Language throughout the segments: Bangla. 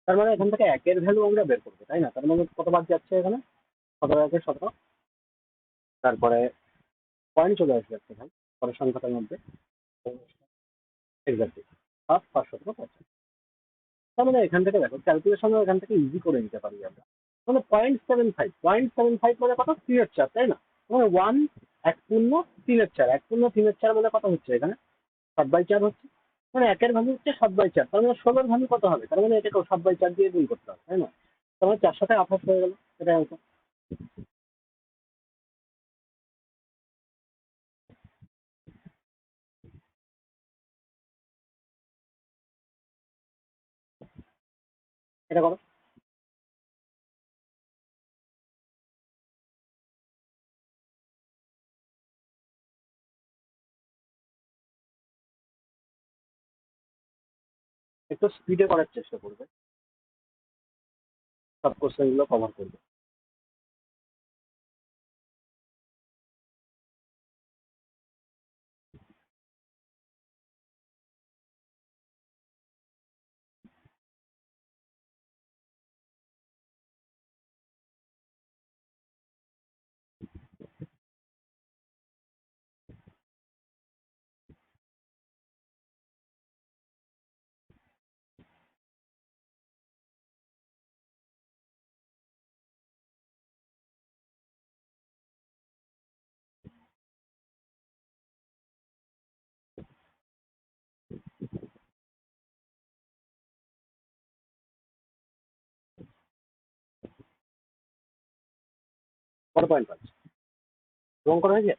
তার মানে এখান থেকে একের ভ্যালু আমরা বের করবো, তাই না? তার মানে কতবার যাচ্ছে এখানে? 17 তারপরে পয়েন্ট চলে আসবে একটা ভাই পরের সংখ্যাটার মধ্যে। Exactly, half 517। তার মানে এখান থেকে দেখো ক্যালকুলেশন এখান থেকে ইজি করে নিতে পারি আমরা। মানে 0.75 মানে কত? 3/4, তাই না? মানে 1 1/3 1/3 মানে কত হচ্ছে এখানে? 7/4 হচ্ছে। মানে একের ভ্যালু হচ্ছে 7/4, তার মানে 16-র ভ্যালু কত হবে? তার মানে এটাকেও 7/4 দিয়ে গুণ করতে হবে, তাই না? তার মানে 428 হয়ে গেল, এটাই অঙ্ক। এটা করো। একটু স্পিডে করার চেষ্টা করবে, সব কোশ্চেন গুলো কভার করবে। কত পয়েন্ট পাচ্ছি রং করা হয়েছে?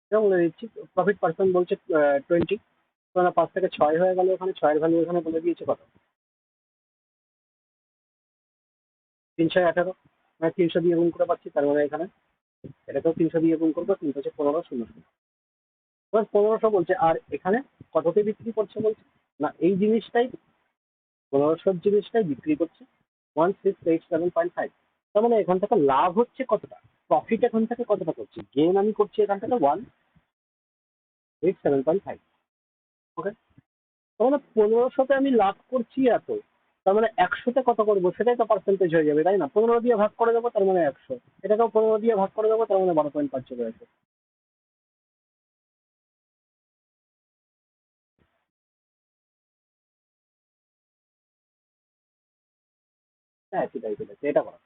এটা বলে দিচ্ছি, প্রফিট পার্সেন্ট বলছে 20। মানে 5 থেকে 6 হয়ে গেল, ওখানে 6-এর ভ্যালু এখানে বলে দিয়েছে কত? 318। মানে 300 দিয়ে গুণ করে পাচ্ছি, তার মানে এখানে এটাকেও 300 দিয়ে গুণ করবো, 3 হচ্ছে 1500। এবার 1500 বলছে, আর এখানে কততে বিক্রি করছে বলছে? না এই জিনিসটাই, 1500 জিনিসটাই বিক্রি করছে 1687.5। তার মানে এখান থেকে লাভ হচ্ছে কতটা? প্রফিট এখান থেকে কতটা করছে? গেন আমি করছি এখান থেকে 187.5। ওকে, তার মানে 1500তে আমি লাভ করছি এত, তার মানে 100তে কত করবো সেটাই তো পার্সেন্টেজ হয়ে যাবে, তাই না? 15 দিয়ে ভাগ করে দেবো, তার মানে 100। এটাকেও 15 দিয়ে ভাগ করে দেবো, তার মানে 12.5 চলে আসবে। হ্যাঁ সেটাই সেটাই, এটা করা।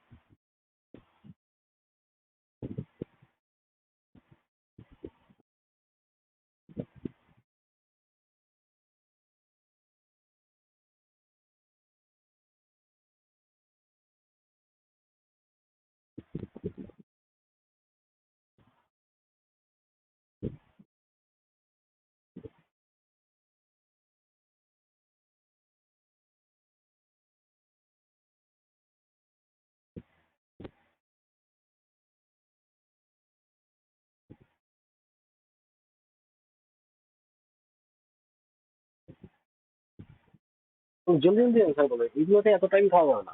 জলদি জলদি অ্যান্সার করবে, এইগুলোতে এত টাইম খাওয়া যাবে না।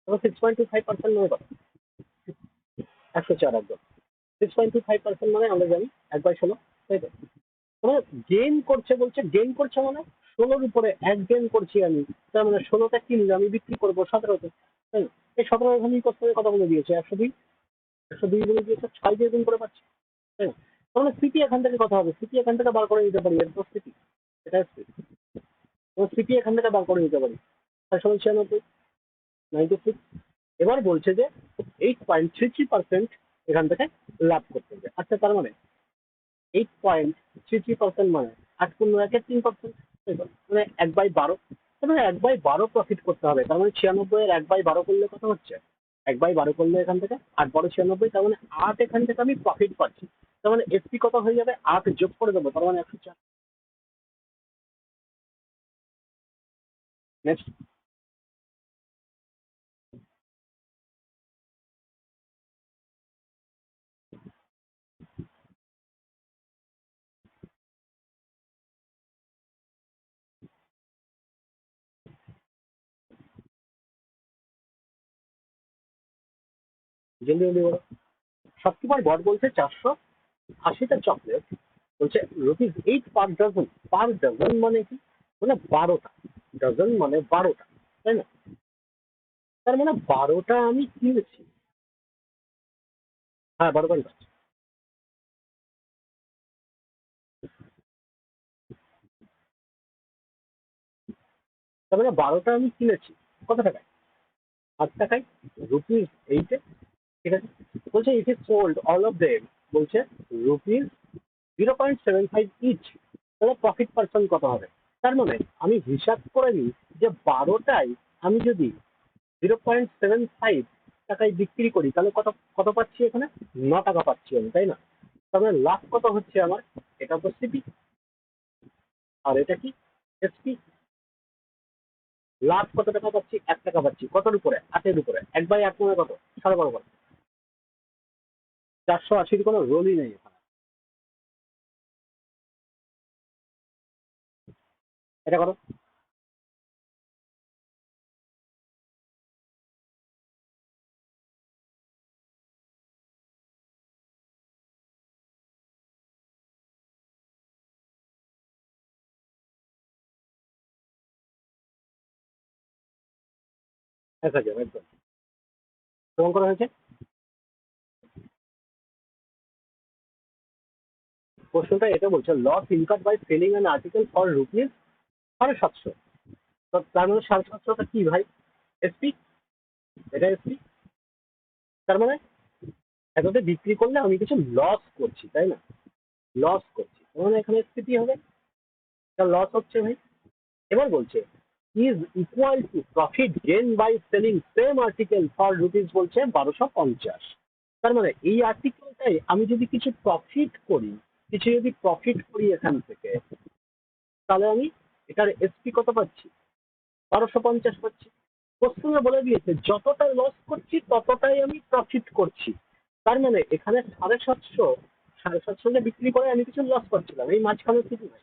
6.25% মানে কত? 104 একদম। 6.25% মানে আমরা জানি 1/16, তাই তো? মানে গেইন করছে বলছে, গেইন করছে মানে 16-র উপরে 1 গেইন করছি আমি। তার মানে 16টা কিনলে আমি বিক্রি করবো 17তে, তাই না? এই 17 এখানে কোশ্চেনে কথা বলে দিয়েছে 102। 102 বলে দিয়েছে, 6 দিয়ে গুণ করে পাচ্ছি, তাই না? তার মানে স্মৃতি এখান থেকে কথা হবে, স্মৃতি এখান থেকে বার করে নিতে পারি, এর তো স্মৃতি, এটা স্মৃতি। স্মৃতি এখান থেকে বার করে নিতে পারি। 696, 96। এবার বলছে যে 8.33% এখান থেকে লাভ করতে হবে। আচ্ছা, তার মানে 8.33% মানে 8×1 = 3%, মানে 1/12। তার মানে 1/12 প্রফিট করতে হবে, তার মানে 96 এর 1/12 করলে কত হচ্ছে? 1/12 করলে এখান থেকে 8 × 12 = 96, তার মানে 8 এখান থেকে আমি প্রফিট পাচ্ছি। তার মানে এসপি কত হয়ে যাবে? 8 যোগ করে দেবো, তার মানে 104। নেক্সট। জলদি জলদি বলো। শপকিপার বট বলছে 480টা চকলেট বলছে ₹8 পার ডজন মানে কি, মানে 12টা, ডজন মানে 12টা, তাই না? তার মানে 12টা আমি কিনেছি। হ্যাঁ, 12 পয়েন্ট। তার মানে 12টা আমি কিনেছি কত টাকায়? 8 টাকায়, ₹8-এ। ঠিক আছে, বলছে it is sold all of them, বলছে ₹0.75 ইচ, তাহলে প্রফিট পার্সেন্ট কত হবে? তার মানে আমি হিসাব করে নিই যে 12টায় আমি যদি 0.75 টাকায় বিক্রি করি তাহলে কত কত পাচ্ছি এখানে? 9 টাকা পাচ্ছি আমি, তাই না? তার মানে লাভ কত হচ্ছে আমার? এটা তো সিপি, আর এটা কি? এসপি। লাভ কত টাকা পাচ্ছি? 1 টাকা পাচ্ছি। কতর উপরে? 8-এর উপরে। 1/8 মানে কত? 12.5। 480-র কোনো রোলই নেই এখানে। এটা করো। দেখা যাবে একদম কেমন করা হয়েছে। প্রশ্নটা এটা বলছে loss incurred by selling an article for ₹750। তো তার মানে 750টা কি ভাই? এসপি। এটা এসপি। তার মানে এতটা বিক্রি করলে আমি কিছু লস করছি, তাই না? লস করছি, তার মানে এখানে এসপি হবে। এটা লস হচ্ছে ভাই। এবার বলছে is equal to profit gain by selling same article for rupees, বলছে 1250। তার মানে এই আর্টিকেলটাই আমি যদি কিছু প্রফিট করি, কিছু যদি প্রফিট করি এখান থেকে, তাহলে আমি এটার এসপি কত পাচ্ছি? 1250 পাচ্ছি। প্রশ্নে বলে দিয়েছে যতটা লস করছি ততটাই আমি প্রফিট করছি। তার মানে এখানে 750 যে বিক্রি করে আমি কিছু লস করছিলাম, এই মাঝখানে কিছু নাই।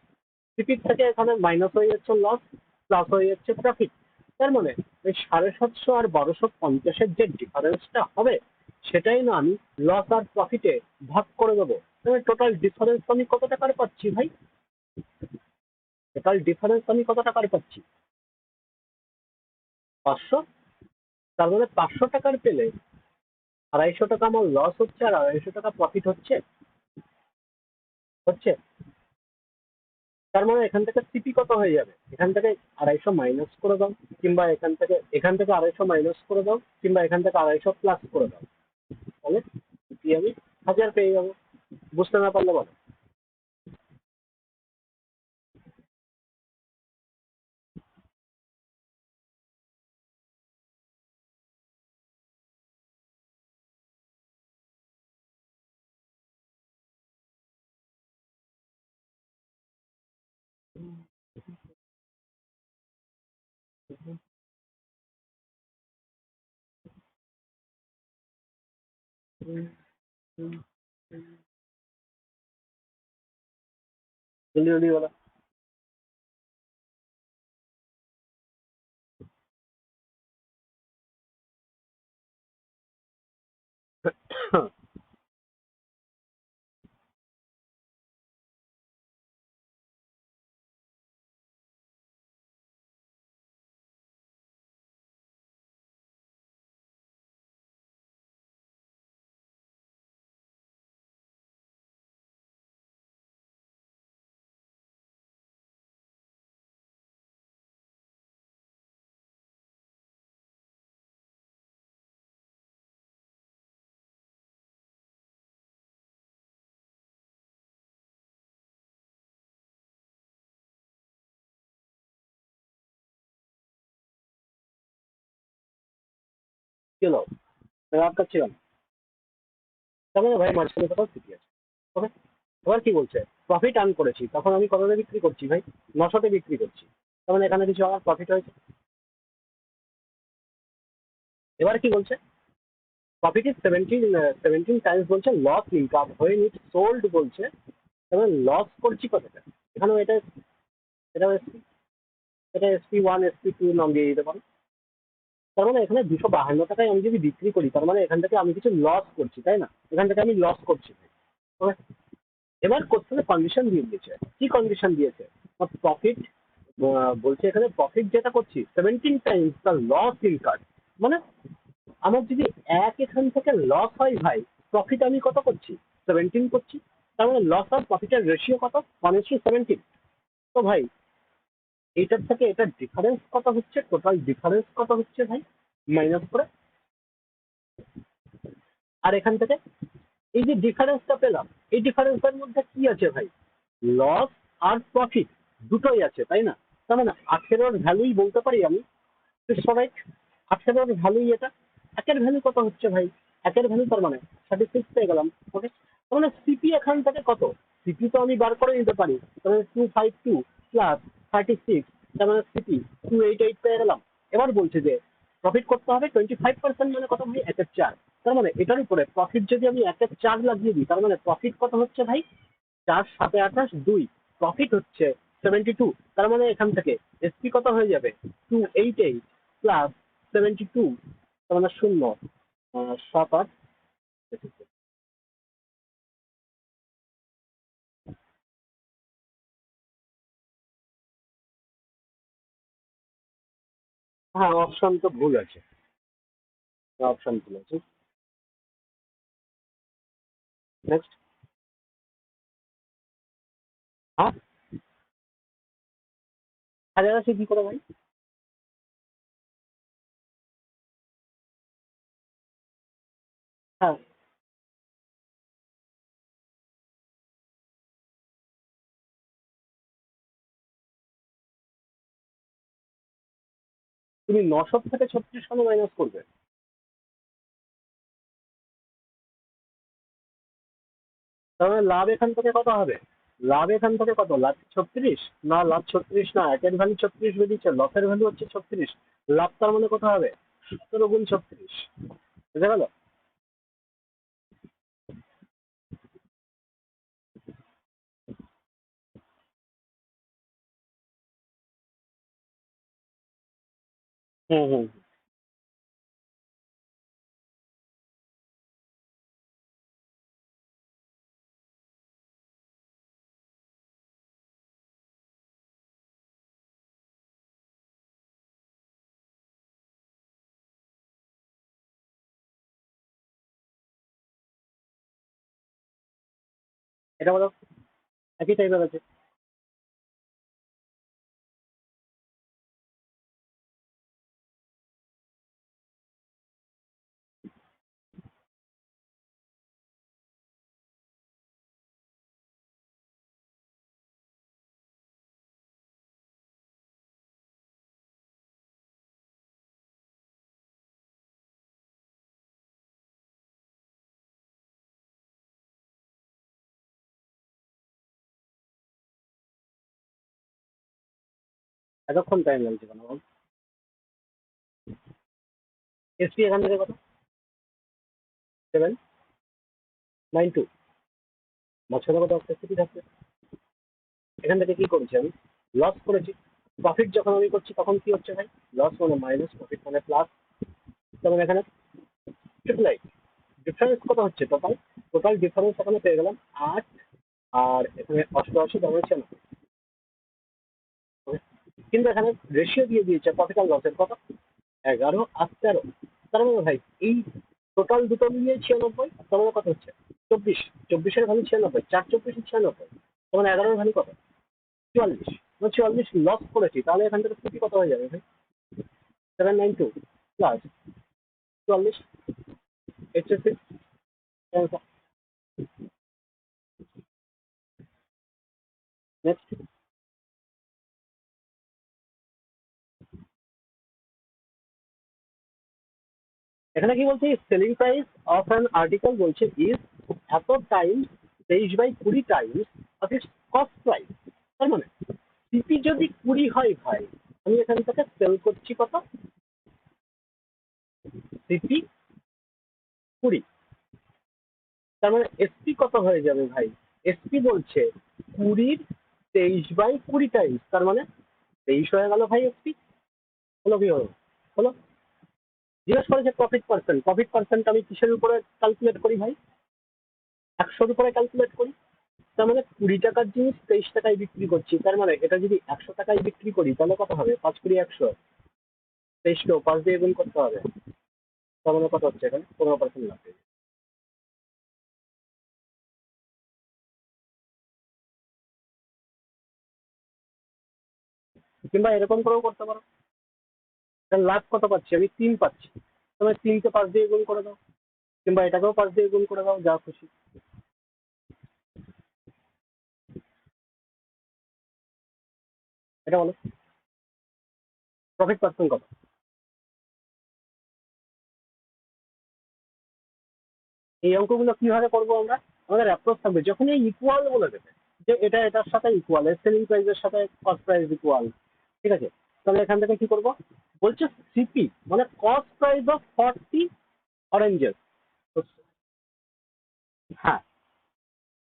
সিপির থেকে এখানে মাইনাস হয়ে যাচ্ছে লস, প্লাস হয়ে যাচ্ছে প্রফিট। তার মানে এই 750 আর 1250-এর যে ডিফারেন্সটা হবে, সেটাই না আমি লস আর প্রফিটে ভাগ করে দেবো। তাহলে টোটাল ডিফারেন্স আমি কত টাকার পাচ্ছি ভাই? টোটাল ডিফারেন্স আমি কত টাকার পাচ্ছি? 500। তার মানে 500 টাকার পেলে 250 টাকা আমার লস হচ্ছে আর 250 টাকা প্রফিট হচ্ছে। হচ্ছে। তার মানে এখান থেকে সিপি কত হয়ে যাবে? এখান থেকে 250 মাইনাস করে দাও, কিংবা এখান থেকে 250 মাইনাস করে দাও, কিংবা এখান থেকে 250 প্লাস করে দাও, তাহলে সিপি আমি 1000 পেয়ে যাবো। বুঝতে না পারলে বলো। জলদি জলদি বলো। কি হলো? আটকাচ্ছিলাম। তার মানে ভাই মাঝখানে কোথাও সিপি আছে। ওকে। এবার কি বলছে? প্রফিট আর্ন করেছি, তখন আমি কততে বিক্রি করছি ভাই? 900-তে বিক্রি করছি। তার মানে এখানে কিছু আমার প্রফিট হয়েছে। এবার কি বলছে? প্রফিট ইজ 17 টাইমস, বলছে loss income when it sold, বলছে তাহলে লস করছি কতটা? এখানেও এটা, এটাও এসপি, এটা SP1 SP2 নাম দিয়ে দিতে পারো। তার মানে এখানে 252 টাকায় আমি যদি বিক্রি করি, তার মানে এখান থেকে আমি কিছু লস করছি, তাই না? এখান থেকে আমি লস করছি। ওকে। এবার কোশ্চেনে কন্ডিশন দিয়ে দিয়েছে। কি কন্ডিশন দিয়েছে? প্রফিট বলছে এখানে প্রফিট যেটা করছি 17 টাইমস দ্য লস ইনকার্ড, মানে আমার যদি এখান থেকে লস হয় ভাই, প্রফিট আমি কত করছি? 17 করছি। তার মানে লস আর প্রফিটের রেশিও কত? 1:17। তো ভাই এইটার থেকে এটার ডিফারেন্স কত হচ্ছে? টোটাল ডিফারেন্স কত হচ্ছে ভাই মাইনাস করে? আর এখান থেকে এই যে ডিফারেন্সটা পেলাম, এই ডিফারেন্সের মধ্যে কি আছে ভাই? লস আর প্রফিট দুটোই আছে, তাই না? তার মানে 18-র ভ্যালুই বলতে পারি আমি। রাইট, 18-র ভ্যালুই এটা। একের ভ্যালু কত হচ্ছে ভাই? একের ভ্যালু তার মানে 36 পেয়ে গেলাম। ওকে, তার মানে সিপি এখান থেকে কত? সিপি তো আমি বার করে নিতে পারি। তার মানে 252 প্লাস 36, তার মানে সিপি 288 পেয়ে গেলাম। এবার বলছে যে প্রফিট করতে হবে 25%, মানে কত ভাই? 1/4। তার মানে এটার উপরে প্রফিট যদি আমি 1/4 লাগিয়ে দিই, তার মানে প্রফিট কত হচ্ছে ভাই? 4 7 28 2, প্রফিট হচ্ছে 72। তার মানে এখান থেকে এসপি কত হয়ে যাবে? 288 প্লাস 72, তার মানে 0 7 8। হ্যাঁ, অপশন তো ভুল আছে, অপশন ভুল আছে। নেক্সট। হ্যাঁ, 1080 কি করে ভাই? হ্যাঁ, তুমি 900 থেকে 36 কেন মাইনাস করবে? তার মানে লাভ এখান থেকে কত হবে? লাভ এখান থেকে কত? লাভ 36 না, লাভ 36 না, একের ভ্যালু 36 বেরিয়েছে, লসের ভ্যালু হচ্ছে 36। লাভ তার মানে কত হবে? 17 × 36। বুঝে গেল? হুম হুম। এটা বলো, একই টাইপের আছে। এতক্ষণ টাইম লাগছে কেন বল? এসপি এখান থেকে কত? 792। বছরে কত অক্সিসিটি থাকছে? এখান থেকে কি করেছি আমি? লস করেছি। প্রফিট যখন আমি করছি তখন কি হচ্ছে ভাই? লস মানে মাইনাস, প্রফিট মানে প্লাস। যেমন এখানে ট্রিপল আই, ডিফারেন্স কত হচ্ছে? টোটাল টোটাল ডিফারেন্স এখানে পেয়ে গেলাম 8, আর এখানে 88, তার হচ্ছে না। কিন্তু এখানে রেশিও দিয়ে দিয়েছে প্রফিট আর লসের কত? 11 আর 13। তার মানে ভাই এই টোটাল দুটো মিলিয়ে 96, তার মানে কত হচ্ছে? 24। 24-এর ভ্যালু 96, 4 × 24 96। তার মানে 11-এর ভ্যালু কত? 44। 44 লস করেছি, তাহলে এখান থেকে সিপি কত হয়ে যাবে ভাই? 792 প্লাস 44, 86। নেক্সট। এখানে কি বলছে? Selling price of an article বলছে ইজ এত Times 23/20 Times of its cost price. তার মানে সিপি যদি 20 হয় ভাই, আমি এখান থেকে সেল করছি কত? সিপি 20। তার মানে এসপি কত হয়ে যাবে ভাই? এসপি বলছে 20-র 23/20 টাইমস, তার মানে 23 হয়ে গেল ভাই এসপি। হলো কি হলো? হলো। জিজ্ঞেস করেছে প্রফিট পার্সেন্ট। প্রফিট পার্সেন্ট আমি কিসের উপরে ক্যালকুলেট করি ভাই? 100-র উপরে ক্যালকুলেট করি। তার মানে 20 টাকার জিনিস 23 টাকায় বিক্রি করছি, তার মানে এটা যদি 100 টাকায় বিক্রি করি তাহলে কত হবে? 5 × 20 = 100, 23কেও 5 দিয়ে গুণ করতে হবে, তার মানে কত হচ্ছে এখানে? 15% লাভ। কিংবা এরকম করেও করতে পারো, তাহলে লাভ কত পাচ্ছি আমি? 3 পাচ্ছি, তুমি 3কে 5 দিয়ে গুণ করে দাও, কিংবা এটাকেও 5 দিয়ে গুণ করে দাও, যা খুশি। এটা বলো প্রফিট পার্সেন্ট কত? এই অঙ্কগুলো কিভাবে করবো আমরা? আমাদের অ্যাপ্রোচ থাকবে যখন এই ইকুয়াল বলে দেবে যে এটা এটার সাথে ইকুয়াল, এর সেলিং প্রাইসের সাথে কস্ট প্রাইস ইকুয়াল, ঠিক আছে? তাহলে এখান থেকে কি করব? বলছে সিপি মানে কস্ট প্রাইস অফ 40 অরেঞ্জেস। হ্যাঁ,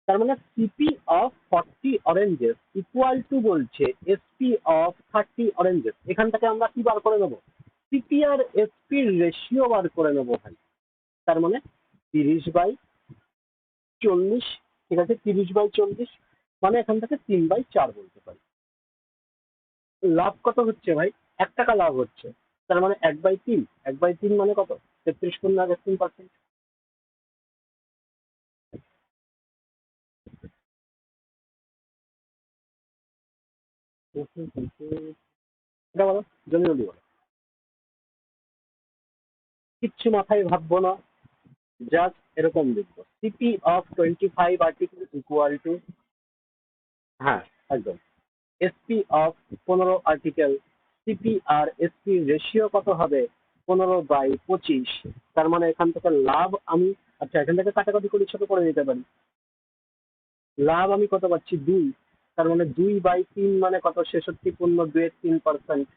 তার মানে CP of 40 oranges equal to বলছে এসপি অফ 30 অরেঞ্জেস। এখান থেকে আমরা কি বার করে নেবো? সিপি আর এসপি রেশিও বার করে নেবো ভাই। তার মানে 30/40, ঠিক আছে? 30/40 মানে এখান থেকে 3/4 বলতে পারি। লাভ কত হচ্ছে ভাই? 1 টাকা লাভ হচ্ছে, তার মানে 1/3। 1/3 মানে কত? 33.3%। এটা বলো, জলদি জলদি বলো। কিচ্ছু মাথায় ভাববো না, জাস্ট এরকম লিখবো CP of 25 article equal to, হ্যাঁ একদম, এসপি অফ 15 আর্টিকেল। সিপি আর এসপি রেশিও কত হবে? 15/25। তার মানে এখান থেকে লাভ আমি, আচ্ছা এখান থেকে কাটাকাটি করে ছোট করে নিতে পারি। লাভ আমি কত পাচ্ছি? 2। তার মানে 2/3 মানে কত? 66.23%।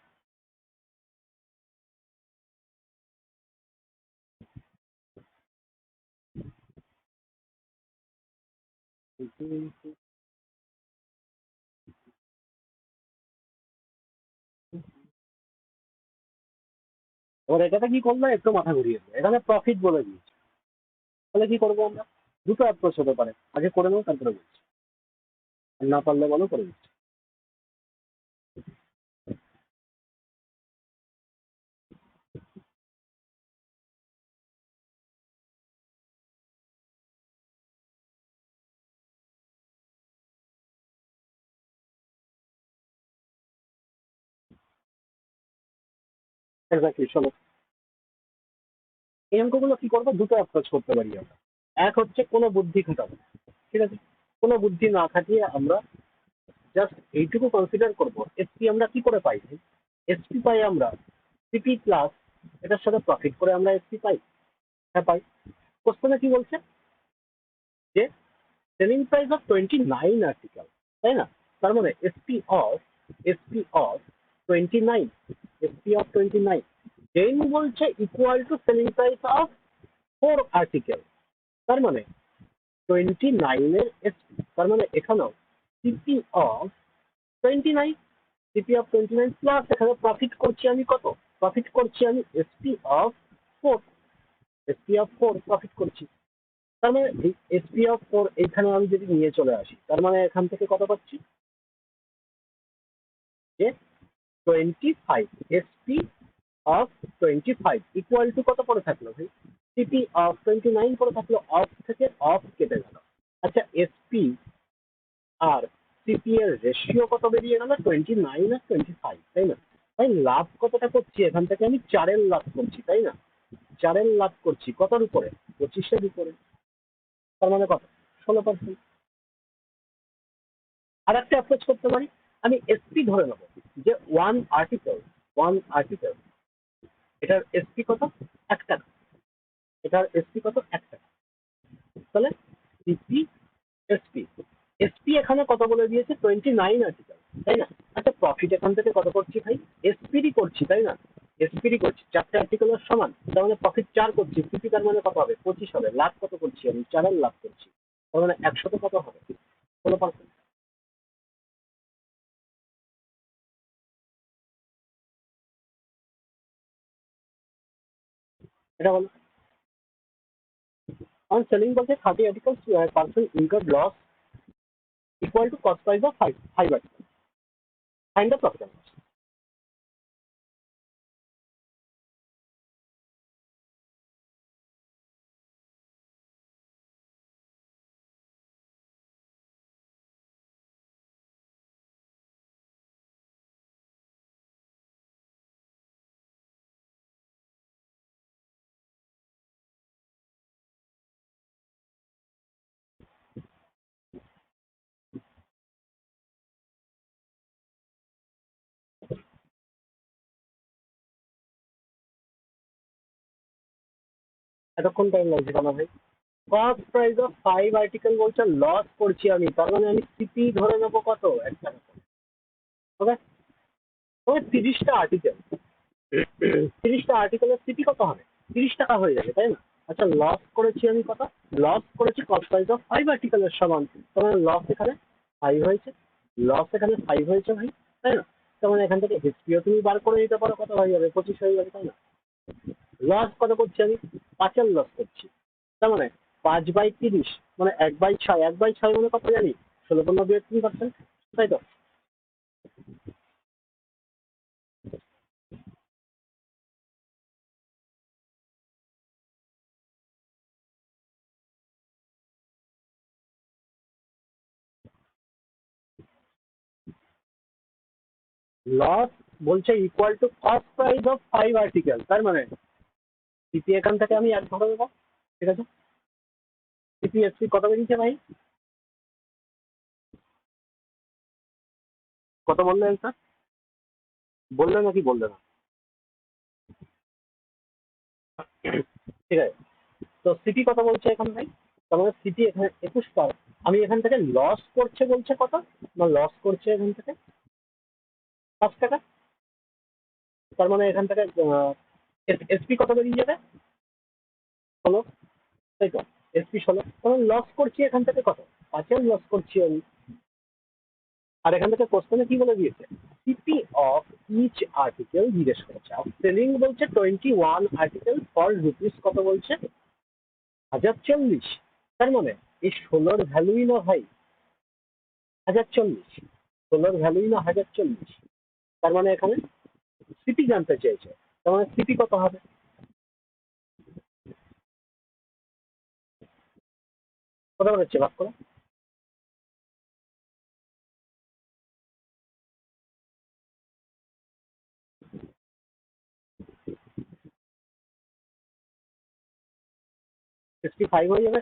এবার এটাতে কি করবো? একটু মাথা ঘুরিয়ে দেবো, এখানে প্রফিট বলে দিয়েছে। তাহলে কি করবো আমরা? দুটো অ্যাপ্রোচ হতে পারে, আগে করে নেবো তারপরে বলছি, আর না পারলে বলো করে দিচ্ছি। এক্স্যাক্টলি, চলো এই অঙ্কগুলো কি করবো? দুটো অ্যাপ্রোচ করতে পারি আমরা। এক হচ্ছে কোনো বুদ্ধি খাটাবো, ঠিক আছে? কোনো বুদ্ধি না খাটিয়ে আমরা জাস্ট এইটুকু কনসিডার করবো, এসপি আমরা কি করে পাই? এসপি পাই আমরা সিপি প্লাস এটার সাথে প্রফিট করে আমরা এসপি পাই। হ্যাঁ পাই। কোশ্চেনে কি বলছে? যে সেলিং প্রাইস অফ 29 আর্টিকেল, তাই না? তার মানে এসপি অফ 29, এসপি অফ 29 দেন বলছে equal to selling price of 4 article. তার মানে 29 এর এসপি, তার মানে এখানেও CP of 29, CP of 29 plus এখানে প্রফিট করছি আমি কত? প্রফিট করছি আমি SP of 4, SP of 4 profit করছি। তার মানে এসপি অফ 4 এইখানে আমি যদি নিয়ে চলে আসি, তার মানে এখান থেকে কত পাচ্ছি? যে 25, এসপি অফ 25 ইকুয়াল টু কত পড়ে থাকলো ভাই? সিপি অফ 29 পড়ে থাকলো, অফ থেকে অফ কেটে গেল। আচ্ছা এসপি আর সিপি এর রেশিও কত বেরিয়ে গেল? 29 আর 25, তাই না? তাই লাভ কতটা করছি? এখান থেকে আমি 4-এর লাভ করছি, তাই না? 4-এর লাভ করছি কতর উপরে? 25-এর উপরে। তার মানে কত? 16%। আর একটা অ্যাপ্রোচ করতে পারি, আমি এসপি ধরে নেবো যে ওয়ান আর্টিকেল, এটার এসপি কত? 1 টাকা। এটার এসপি কত? 1 টাকা। তাহলে সিপি এসপি, এসপি এখানে কত বলে দিয়েছে? 29 আর্টিকেল, তাই না? আচ্ছা প্রফিট এখান থেকে কত করছি ভাই? এসপিরই করছি, তাই না? এসপিরই করছি, 4টে আর্টিকেলের সমান, তার মানে প্রফিট 4 করছি, সিপি তার মানে কত হবে? 25 হবে। লাভ কত করছি আমি? 4-এর লাভ করছি, তার মানে 100তে কত হবে? 16%। এটা বলো। On selling বলতে 30 articles, person incurred loss equal to cost price of 5 article. Find the profit and loss. এতক্ষণ টাইম লাগছে কেন ভাই? কস্ট প্রাইস অফ 5 আর্টিকেল বলছে লস করছি আমি, তার মানে আমি সিপি ধরে নেবো কত? 1 টাকা। ওকে, তবে 30টা আর্টিকেল, 30টা আর্টিকেলের সিপি কত হবে? 30 টাকা হয়ে যাবে, তাই না? আচ্ছা, লস করেছি আমি কত? লস করেছি কস্ট প্রাইস অফ 5 আর্টিকেলের সমান, তার মানে লস এখানে 5 হয়েছে, লস এখানে 5 হয়েছে ভাই, তাই না? তার মানে এখান থেকে হিস্ট্রিও তুমি বার করে নিতে পারো, কত হয়ে যাবে? 25 হয়ে যাবে, তাই না? লস কত করছি আমি? 5-এর লস করছি, তার মানে 5/30 মানে 1/6, 1/6 মানে কত জানি? 16.2%, তাই তো? লস বলছে equal to cost price of 5 article, তার মানে সিপি এখান থেকে আমি 1 ধরে দেবো, ঠিক আছে? সিপিএসসি কত বেরিয়েছে ভাই? কত বললেন স্যার? বললেন নাকি বললেন না? ঠিক আছে, তো সিপি কত বলছে এখান ভাই? তার মানে সিপি এখানে 21 আমি এখান থেকে লস করছে বলছে কত? না, লস করছে এখান থেকে 5 টাকা, তার মানে এখান থেকে এসপি কত বেরিয়ে যাবে? 16, তাই তো? এসপি 16, তখন লস করছি এখান থেকে কত? 5-এর লস করছি আমি। আর এখান থেকে কোশ্চেনে কি বলে দিয়েছে? সিপি অফ ইচ আর্টিকেল জিজ্ঞেস করেছে, আর সেলিং বলছে 21 আর্টিকেল ফর রুপিস কত বলছে? 1040। তার মানে এই 16-র ভ্যালুই না ভাই 1040, 16-র ভ্যালুই না 1040, তার মানে এখানে সিপি জানতে চেয়েছে, তার মানে সিপি কত হবে? কত হচ্ছে ভাগ করো? 65 হয়ে যাবে।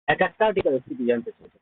এক একটা আর্টিকেল সিপি জানতে চেয়েছে।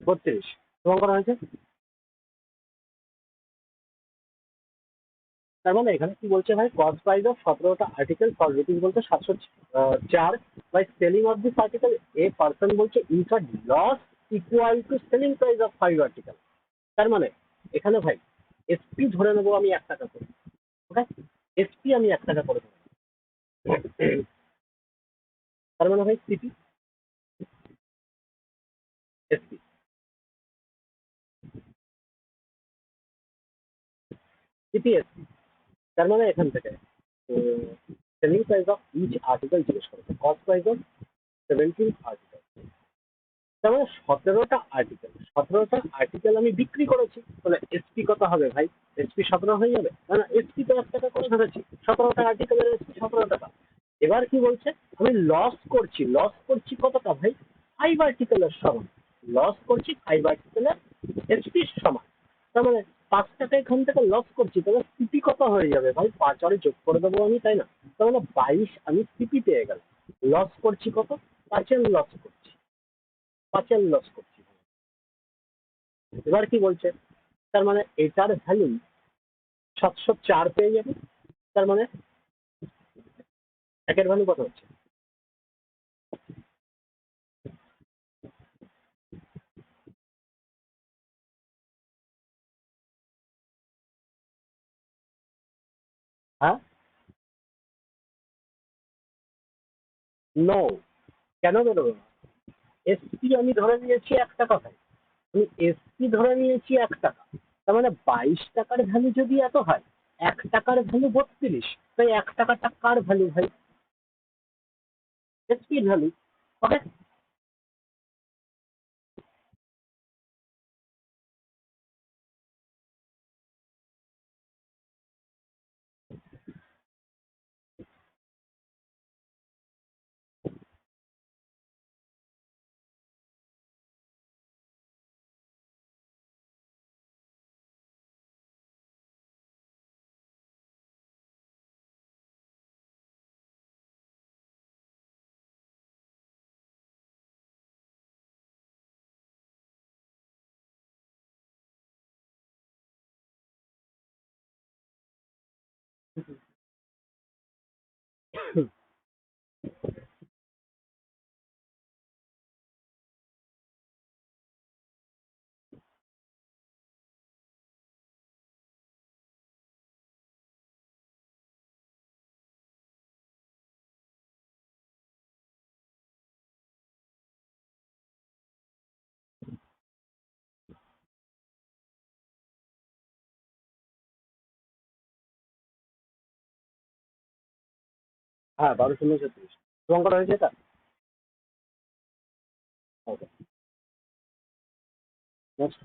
32 এবং করা হয়েছে। তার মানে এখানে কি বলছে ভাই? কস্ট প্রাইস অফ 17টা আর্টিকেল ফর রুপিস বলতে 704 by selling of this article a person বলছে incur loss equal to selling price of 5 article. তার মানে এখানে ভাই এসপি ধরে নেবো আমি 1 টাকা করে, ওকে? এসপি আমি 1 টাকা করে দেবো। তার মানে ভাই সিপি এসপি সিপিএসসি, তার মানে এখান থেকে selling price of each article জিজ্ঞেস করেছে, কস্ট প্রাইস অফ 17 আর্টিকেল, তার মানে 17টা আর্টিকেল আমি বিক্রি করেছি, তাহলে এসপি কত হবে ভাই? এসপি 17 হয়ে যাবে, না না, এসপি তো 1 টাকা করে ধরেছি, 17টা আর্টিকেলের এসপি 17 টাকা। এবার কি বলছে, আমি লস করছি কতটা ভাই? 5 আর্টিকেলের সমান, লস করছি 5 আর্টিকেলের এসপির সমান, তার মানে 5 টাকা এখান থেকে লস করছি, তাহলে সিপি কত হয়ে যাবে ভাই? 5 আরে যোগ করে দেবো আমি, তাই না? তার মানে 22 আমি সিপি পেয়ে গেলাম। লস করছি কত? 5 লস করছি। এবার কি বলছে, তার মানে এটার ভ্যালু 704 পেয়ে যাবে, তার মানে একের ভ্যালু কত হচ্ছে? হ্যাঁ, নো, কেন বেরোবে না? এসপি আমি ধরে নিয়েছি 1 টাকা ভাই, আমি এসপি ধরে নিয়েছি 1 টাকা, তার মানে 22 টাকার ভ্যালু যদি এত হয়, 1 টাকার ভ্যালু 32, তাই 1 টাকাটা কার ভ্যালু ভাই? SP value. ওকে। হ্যাঁ, 12 0 36 তোমার করা হয়েছে এটা। Okay, next.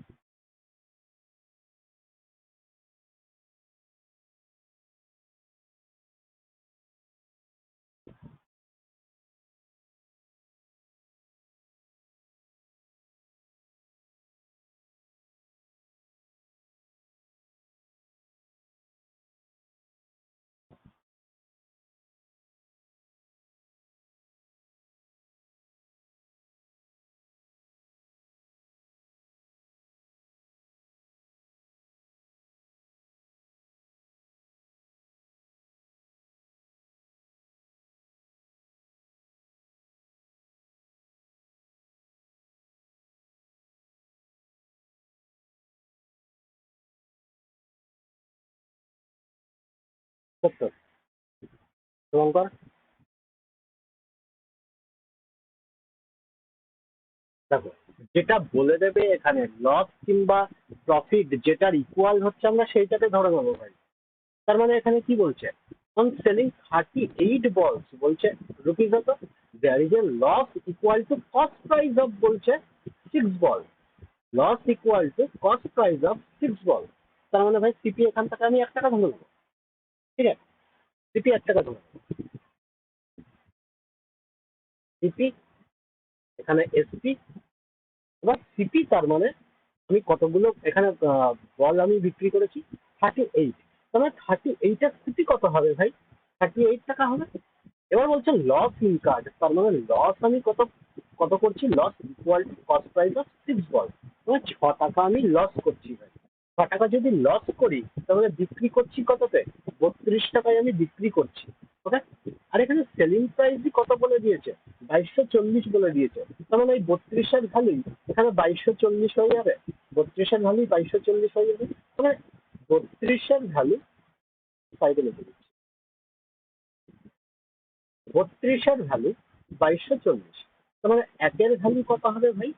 সত্তর। শুভঙ্কর। দেখো, যেটা বলে দেবে এখানে লস কিংবা প্রফিট যেটার ইকুয়াল হচ্ছে আমরা সেইটাতে ধরে নেবো ভাই। তার মানে এখানে কি বলছে, অন সেলিং 38 balls বলছে রুপিস হতো, there is a loss equal to cost price of বলছে 6 ball, loss equal to cost price of 6 ball, তার মানে ভাই সিপি এখান থেকে আমি 1 টাকা ধরে নেবো, ঠিক আছে? সিপি 1 টাকা ধরে নেবো, সিপি এখানে এসপি, এবার সিপি তার মানে আমি কতগুলো এখানে বল আমি বিক্রি করেছি, 38, তার মানে 38 সিপি কত হবে ভাই? 38 টাকা হবে। এবার বলছে লস ইনকার্ড, তার মানে লস আমি কত কত করছি, loss equal to cost price of 6 বল, মানে 6 টাকা আমি লস করছি ভাই। 6 টাকা যদি লস করি, তাহলে বিক্রি করছি কততে? 32 টাকায় আমি বিক্রি করছি। ওকে। আর এখানে সেলিং প্রাইস কত বলে দিয়েছে? 2240 বলে দিয়েছে, তার মানে এই 32-এর ভ্যালুই এখানে 2240 হয়ে যাবে, 32-এর ভ্যালুই 2240 হয়ে যাবে, মানে 32-এর ভ্যালু সাইডে লিখে দিচ্ছি, 32-এর ভ্যালু 2240, তার মানে একের ভ্যালু কত হবে ভাই?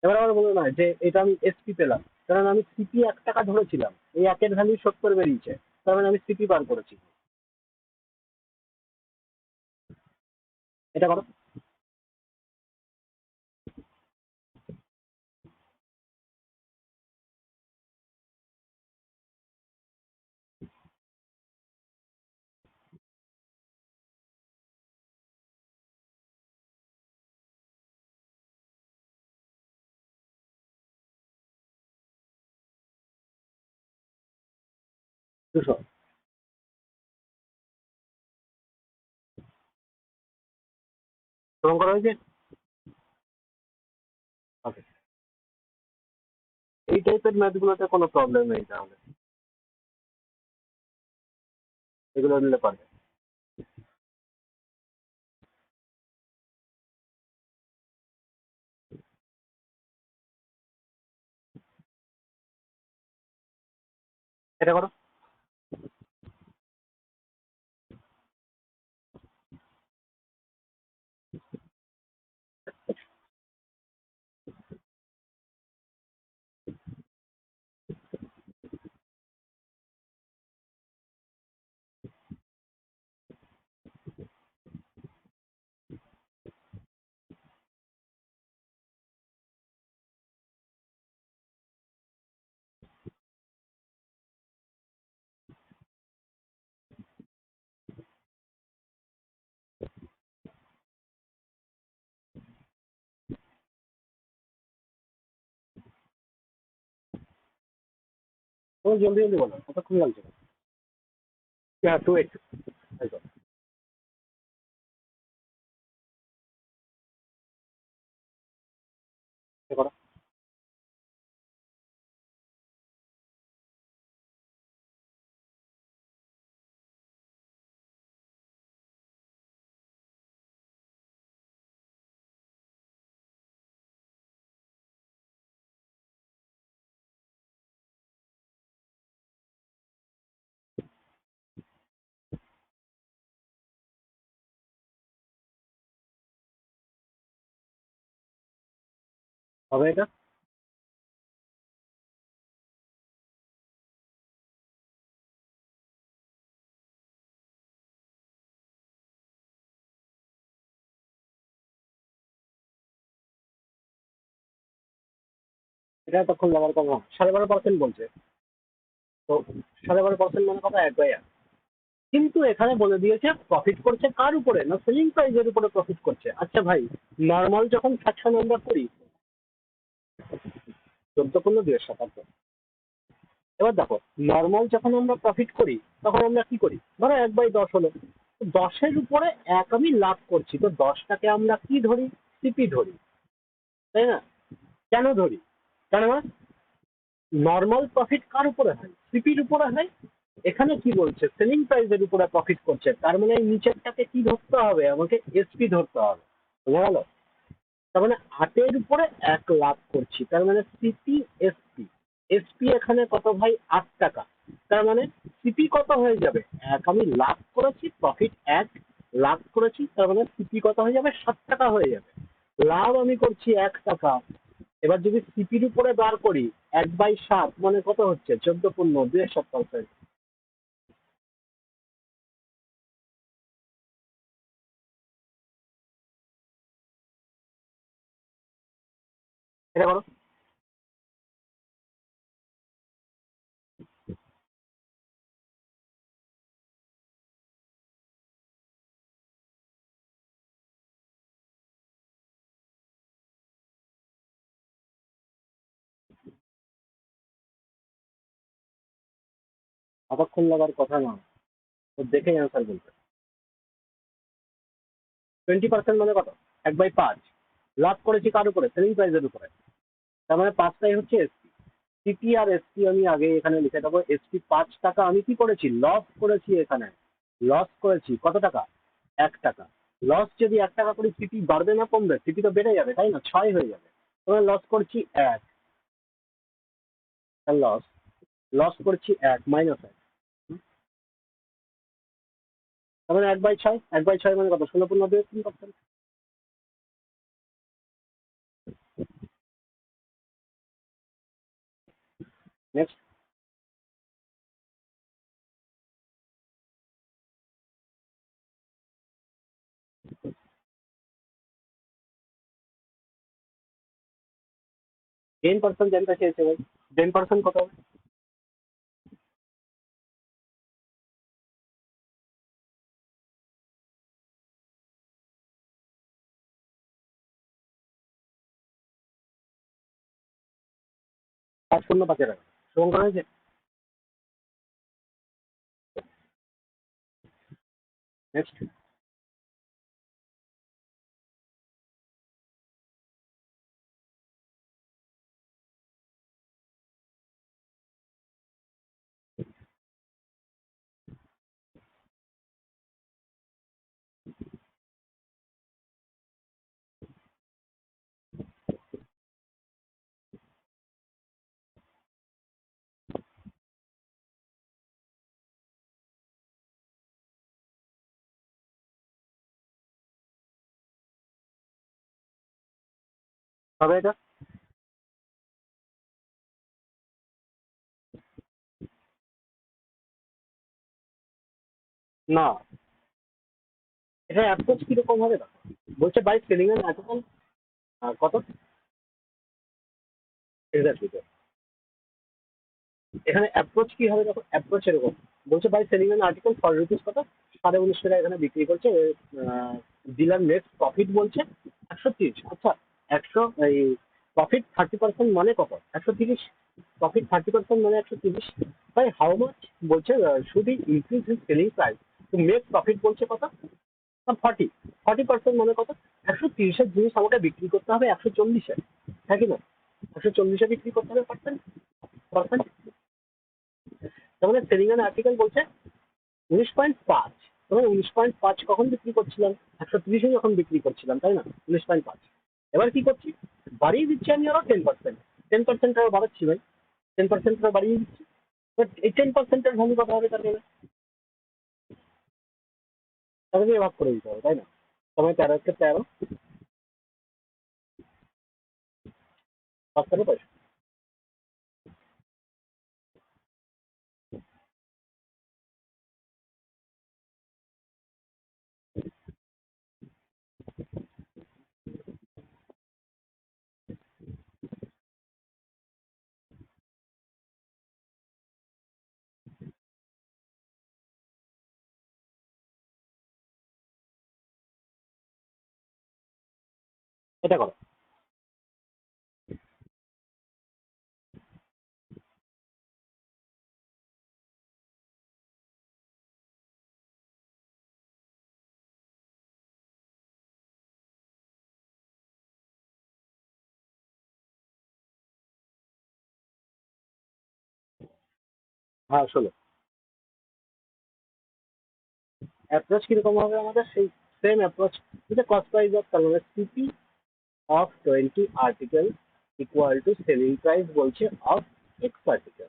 এবার আমার বলো না যে এটা আমি এসপি পেলাম, কারণ আমি সিপি 1 টাকা ধরেছিলাম, এই একের ভ্যালু 70 বেরিয়েছে, তার মানে আমি সিপি বার করেছি। এটা করো। 200 পূরণ করা হয়েছে। ওকে, এই টাইপের ম্যাথ গুলোতে কোনো প্রবলেম নেই, তাহলে এগুলো নিলে পারবে। এটা করো। তুমি জলদি জলদি বলো, কতক্ষণ লাগছে? হ্যাঁ, 2x। তাই তো। এটা করো। হবে এটা। এটা এতক্ষণ লাগার কথা না, 12.5% বলছে। তো 12.5% মানে কথা 1/8। কিন্তু এখানে বলে দিয়েছে প্রফিট করছে কার উপরে, না সেলিং প্রাইসের উপরে প্রফিট করছে। আচ্ছা ভাই, নর্মাল যখন ফ্র্যাকশন আমরা করি, 14 × 2 = 77। এবার দেখো, নর্মাল যখন আমরা প্রফিট করি তখন আমরা কি করি, ধরো 1/10 হলো, তো 10-এর উপরে এক আমি লাভ করছি, তো 10টাকে আমরা কি ধরি, সিপি ধরি, তাই না? কেন ধরি? কেন না, নর্মাল প্রফিট কার উপরে হয়, সিপির উপরে হয়। এখানে কি বলছে, সেলিং প্রাইসের উপরে প্রফিট করছে, তার মানে এই নিচেরটাকে কি ধরতে হবে, আমাকে এসপি ধরতে হবে। বোঝা গেল? তার মানে 8-এর উপরে 1 লাভ করছি, তার মানে সিপি এসপি। এসপি এখানে কত ভাই, 8 টাকা। তার মানে সিপি কত হয়ে যাবে, আমি লাভ করেছি, প্রফিট 1 লাভ করেছি, তার মানে সিপি কত হয়ে যাবে, 7 টাকা হয়ে যাবে। লাভ আমি করছি 1 টাকা। এবার যদি সিপির উপরে বার করি, 1/7 মানে কত হচ্ছে, 14 × 2 = 7%। এটা করো। কতক্ষণ লাগার কথা না, তো দেখে অ্যান্সার বলতে। 20% মানে কত, 1/5। লাভ করেছি কার উপরে, সেলিং প্রাইসের উপরে, তার মানে 5টাই হচ্ছে এসপি। সিপি আর এসপি আমি আগে এখানে লিখে দেবো। এসপি 5 টাকা আমি কি করেছি, লস করেছি। এখানে লস করেছি কত টাকা, 1 টাকা। লস যদি 1 টাকা করে, সিপি বাড়বে না কমবে, সিপি তো বেড়ে যাবে, তাই না, 6 হয়ে যাবে। তোমার লস করছি 1, লস লস করছি 1 -1। তার মানে 1/6, 1/6 মানে কত? 16.3%। নেক্সট। গেইন পার্সেন্ট জানতে চেয়েছে ভাই, গেইন পার্সেন্ট কত হবে? 5.5 টাকা সমান করা হয়েছে। নেক্সট। হবে এটা? না, এটা অ্যাপ্রোচ কিরকম হবে না? বলছে বাই সেলিং এন আর্টিকেল কত? এক্স্যাক্টলি। এখানে অ্যাপ্রোচ কি হবে? দেখো অ্যাপ্রোচ এরকম বলছে by selling an article for rupees কত, 19.5 টাকা এখানে বিক্রি করছে। ডিলার নেট প্রফিট বলছে 130। আচ্ছা, 100 এই প্রফিট 30% মানে কত? 130। প্রফিট 30% মানে 130 বাই হাউ মাচ বলছে? শুধু ইনক্রিজ ইন সেলিং প্রাইস তো মেক প্রফিট বলছে কত? 40। 40% মানে কত? 130-এর জিনিস আমাকে বিক্রি করতে হবে 140-এ, হ্যাঁ কি না? 140-এ বিক্রি করতে হবে পার্সেন্ট। পার্সেন্ট তার মানে সেলিং এন আর্টিকেল বলছে 19.5। তবে 19.5 কখন বিক্রি করছিলাম? 130-এ যখন বিক্রি করছিলাম, তাই না? 19.5। এবার কি করছি? বাড়িয়ে দিচ্ছি আমি আরো 10%। 10% আরো বাড়াচ্ছি ভাই, 10% আরো বাড়িয়ে দিচ্ছি। বাট এই 10%-এর ভ্যালু কত হবে তার মানে? তাকে দিয়ে ভাগ করে দিতে হবে, তাই না? সময় 13 ভাগ করে 5। এটা করো। হ্যাঁ, 16। অ্যাপ্রোচ কিরকম হবে আমাদের? সেই সেম অ্যাপ্রোচ, যেটা কস্ট প্রাইস অফ, তার মানে CP of 20 article equal to selling price বলছে অফ এক্স আর্টিকেল।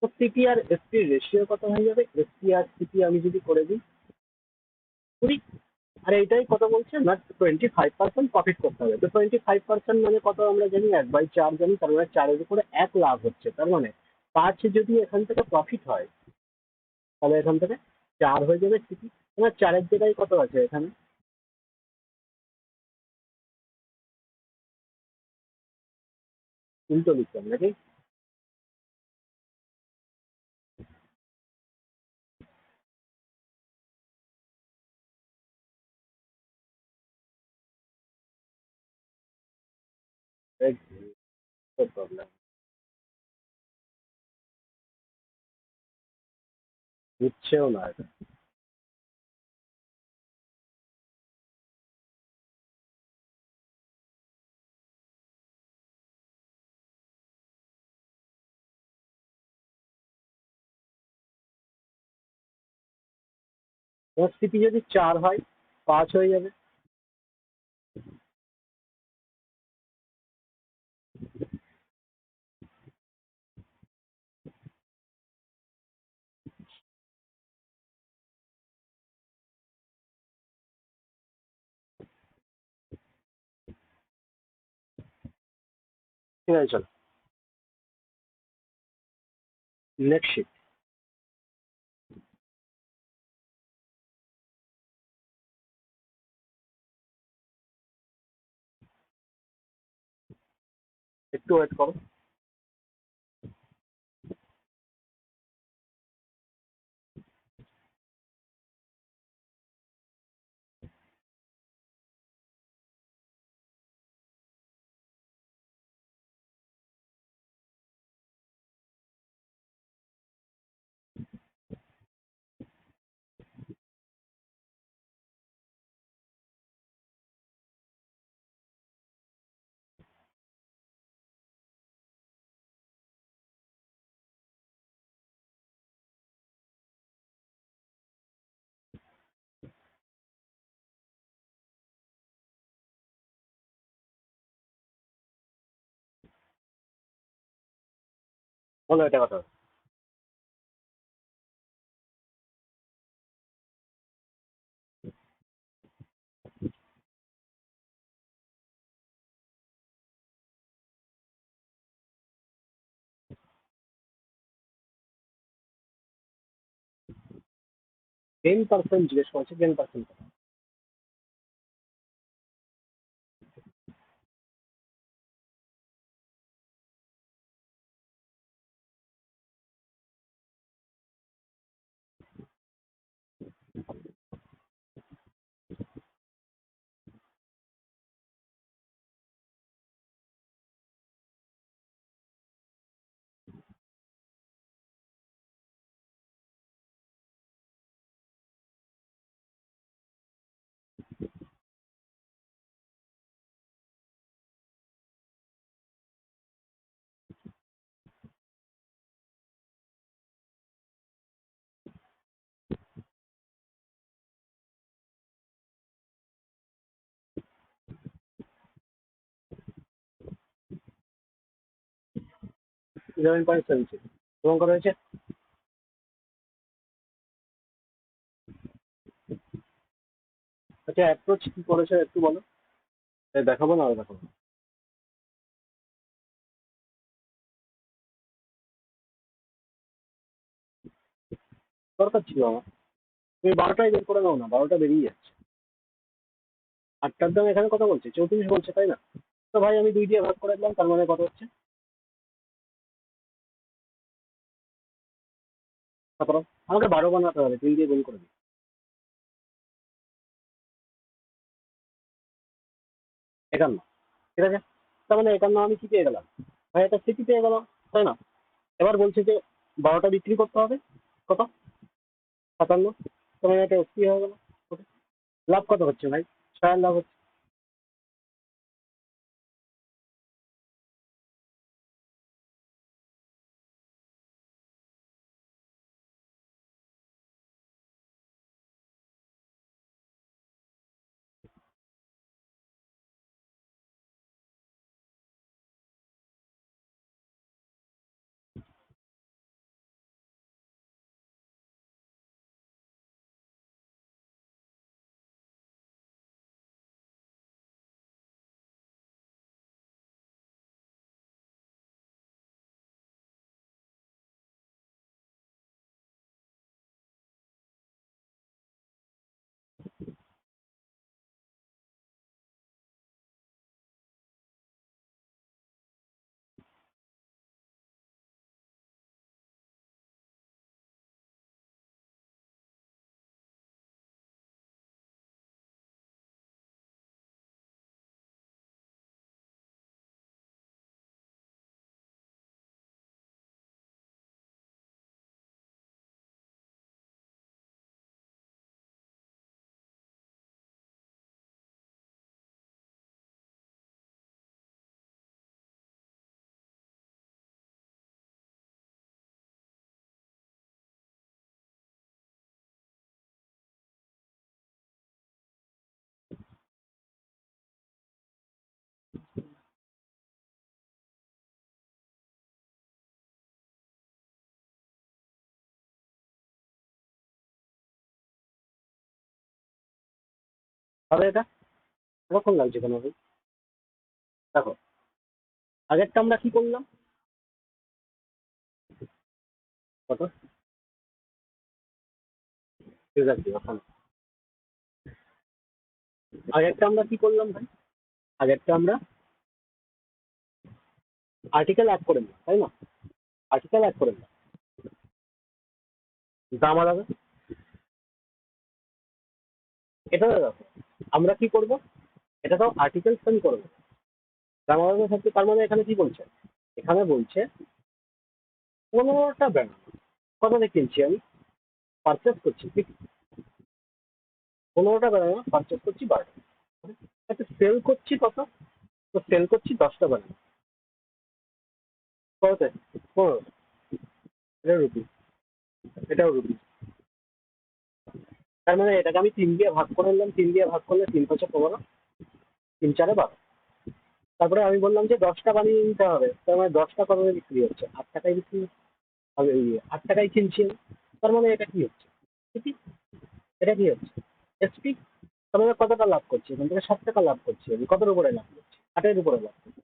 তো সিপি আর এসপি রেশিও কত হয়ে যাবে? এসপি আর সিপি আমি যদি করে দিই 20, আর এইটাই কত বলছে না, 25% প্রফিট করতে হবে। তো 25% মানে কত আমরা জানি? 1/4 জানি, তার মানে 4-এর উপরে 1 লাভ হচ্ছে। তার মানে 5 যদি এখান থেকে প্রফিট হয়, তাহলে এখান থেকে 4 হয়ে যাবে সিপি। তোমার 4-এর জায়গায় কত আছে এখানে? উল্টো লিখলাম নাকি? প্রবলেম বুঝছেও না এটা। তোমার সিপি যদি 4 হয়, 5 হয়ে যাবে। ঠিক আছে চলো নেক্সট শিট। একটু ওয়েট করো। বলো এটা কথা। 10% জিজ্ঞেস করছে, 10%। $11.76 এবং কত হয়েছে? আচ্ছা অ্যাপ্রোচ কি করেছে একটু বলো। দেখাবো না আর দেখাবো না? দরকার ছিল আমার। তুমি 12টায় বের করে নাও না, 12টা বেরিয়ে যাচ্ছে। 8টার দাম এখানে কত বলছে? 34 বলছে, তাই না? তো ভাই আমি 2 দিয়ে ভাগ করে দিলাম, তার মানে কত হচ্ছে? 17। আমাকে 12 বানাতে হবে, 3 দিয়ে গুণ করে দিই। একান্ন। ঠিক আছে, তার মানে একান্ন আমি কি পেয়ে গেলাম? ভাই একটা সিটি পেয়ে গেলাম, তাই না? এবার বলছে যে 12টা বিক্রি করতে হবে। কত? 57। তার মানে এটা এসপি হয়ে গেল। Okay? লাভ কত হচ্ছে ভাই? 6 লাভ হচ্ছে। তাহলে এটা এরকম লাগছে কেন ভাই? দেখো আগেরটা আমরা কি করলাম? কত? এক্স্যাক্টলি ওখানে। আগেরটা আমরা কি করলাম ভাই? আগেরটা আমরা আর্টিকেল অ্যাড করে নিলাম, তাই না? আর্টিকেল অ্যাড করে নিলাম, দাম আলাদা। এটা দেখো, আমরা কি করব? এটা তো আর্টিকেল সেন্ড করবো, দাম আলাদা থাকছে। তার মানে এখানে কি বলছে? এখানে বলছে 15টা ব্যানার কত কিনছি আমি, পারচেস করছি ঠিক 15টা ব্যানার পারচেস করছি 12টা, আচ্ছা সেল করছি কত? তো সেল করছি 10টা ব্যানার, কত? 15। এটা রুপি, এটাও রুপি। তার মানে এটাকে আমি 3 দিয়ে ভাগ করে নিলাম, 3 দিয়ে ভাগ করলে 3×5 = 15, 3×4 = 12। তারপরে আমি বললাম যে 10টা বানিয়ে নিতে হবে, তার মানে 10টা কত বিক্রি হচ্ছে? 8 টাকায় বিক্রি হচ্ছে। আমি 8 টাকায় কিনছি আমি। তার মানে এটা কি হচ্ছে? এসপি। এটা কি হচ্ছে? এসপি। তার মানে কতটা লাভ করছি এখান থেকে? 7 টাকা লাভ করছি আমি। কতর উপরে লাভ করছি? 8-এর উপরে লাভ করছি।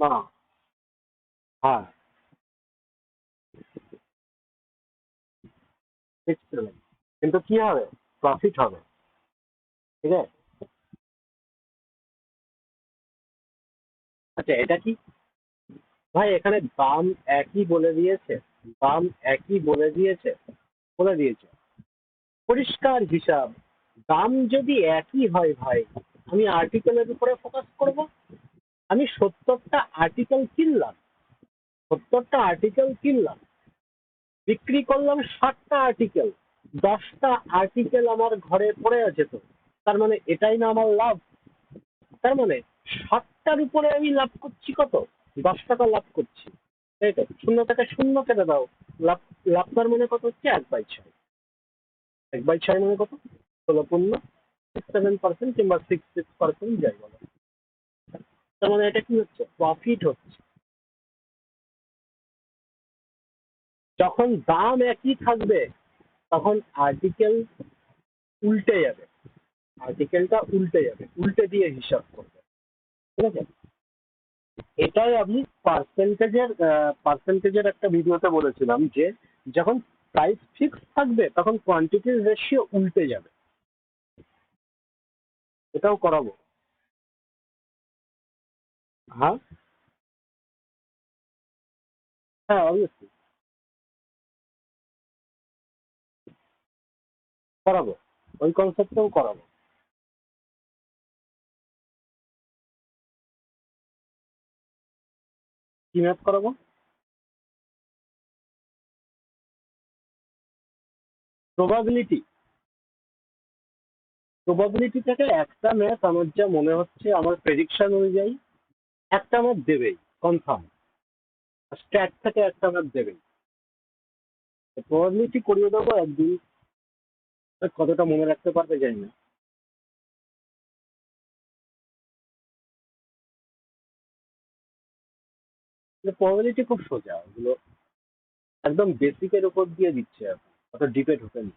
না, হ্যাঁ, ফিক্সড পেমেন্ট। কিন্তু কি হবে? প্রফিট হবে, ঠিক আছে? আচ্ছা এটা কি ভাই? এখানে দাম একই বলে দিয়েছে, দাম একই বলে দিয়েছে পরিষ্কার হিসাব। দাম যদি একই হয় ভাই, আমি আর্টিকেলের উপরে ফোকাস করব। আমি 70টা আর্টিকেল কিনলাম, বিক্রি করলাম 60টা আর্টিকেল, 10টা আর্টিকেল আমার ঘরে পড়ে আছে তো। তার মানে এটাই না আমার লাভ? তার মানে 60টার উপরে আমি লাভ করছি কত? 10 টাকা লাভ করছি, তাই তো? শূন্য টাকা শূন্য কেটে দাও, লাভ। লাভ তার মানে কত হচ্ছে? 1/6। 1/6 মানে কত? 16.7% কিংবা 6.6% যাই বলো। তার মানে এটা কি হচ্ছে? প্রফিট হচ্ছে। যখন দাম একই থাকবে তখন আর্টিকেল উল্টে যাবে, আর্টিকেলটা উল্টে যাবে, উল্টে দিয়ে হিসাব করবে, ঠিক আছে? এটাই আমি পার্সেন্টেজের একটা ভিডিওতে বলেছিলাম যে যখন প্রাইস ফিক্স থাকবে তখন কোয়ান্টিটির রেশিও উল্টে যাবে। এটাও করাবো। হ্যাঁ, হ্যাঁ, অবভিয়াসলি করাবো, ওই কনসেপ্টেও করাবো। কি ম্যাথ করাবো? প্রবাবিলিটি। প্রবাবিলিটি থেকে একটা ম্যাথ আমার যা মনে হচ্ছে, আমার প্রেডিকশন অনুযায়ী একটা ম্যাথ দেবেই, কনফার্ম। স্ট্যাট থেকে একটা ম্যাথ দেবেই। প্রবাবিলিটি করিয়ে দেবো একদিন, কতটা মনে রাখতে পারবে জানি না। প্রবাবিলিটি খুব সোজা, ওগুলো একদম বেসিকের উপর দিয়ে দিচ্ছে, এখন অত ডিপে ঢোকেনি।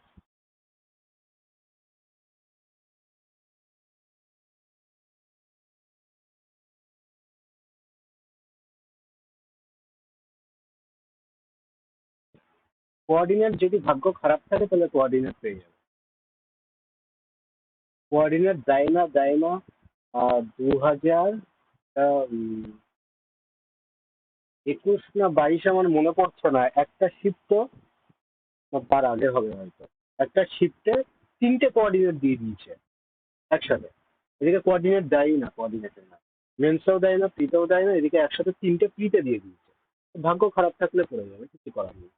কোঅর্ডিনেট যদি ভাগ্য খারাপ থাকে তাহলে কোঅর্ডিনেট পেয়ে যাবে। কোঅর্ডিনেট দেয় না 2021 না 22 আমার মনে পড়ছে না, একটা শিফট তার আগে হবে হয়তো, একটা শিফটে 3টে কোঅর্ডিনেট দিয়ে দিয়েছে একসাথে। এদিকে কোঅর্ডিনেট দেয়ই না, কোঅর্ডিনেটের না, মেন্সেও দেয় না, প্রিতেও দেয় না, এদিকে একসাথে 3টে প্রিতে দিয়ে দিয়েছে। ভাগ্য খারাপ থাকলে পড়ে যাবে, কিছু করার নেই।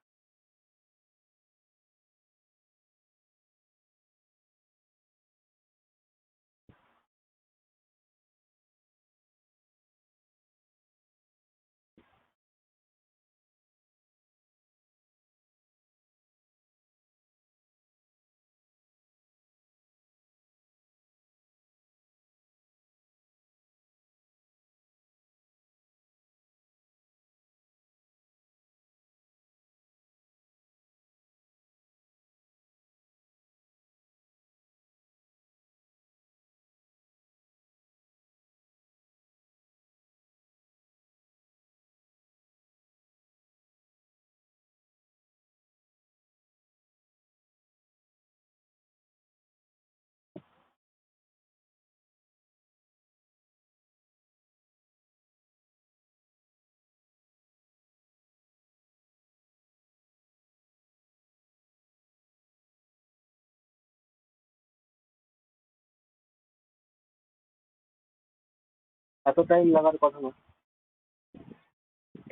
এত টাইম লাগার কথা না।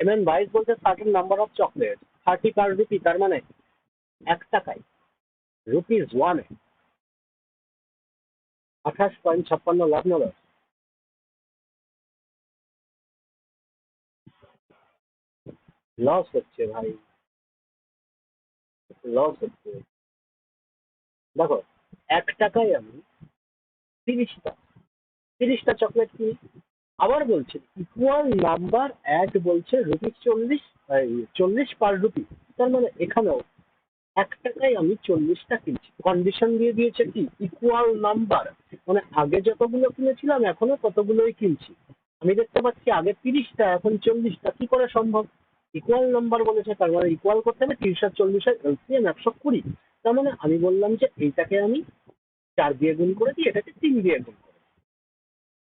MM22 বলতে 30 number of chocolate, 30 per rupee, তার মানে 1 টাকায়, ₹1 28.56 লাখ না লস? লস হচ্ছে ভাই, লস হচ্ছে। দেখো, 1 টাকায় আমি 30টা 30টা চকলেট কিনি। আবার বলছে ইকুয়াল নাম্বার অ্যাড, বলছে ₹40, 40 পার রুপি, তার মানে এখানেও 1 টাকায় আমি 40টা কিনছি। কন্ডিশন দিয়ে দিয়েছে কি ইকুয়াল নাম্বার, মানে আগে যতগুলো কিনেছিলাম এখনো ততগুলোই কিনছি। আমি দেখতে পাচ্ছি আগে 30টা এখন 40টা, কি করে সম্ভব? ইকুয়াল নাম্বার বলেছে, তার মানে ইকুয়াল করতে হবে 30 আর 40-এর এলসিএম 120। তার মানে আমি বললাম যে এইটাকে আমি 4 দিয়ে গুণ করে দিই, এটাকে 3 দিয়ে গুণ করে দিই।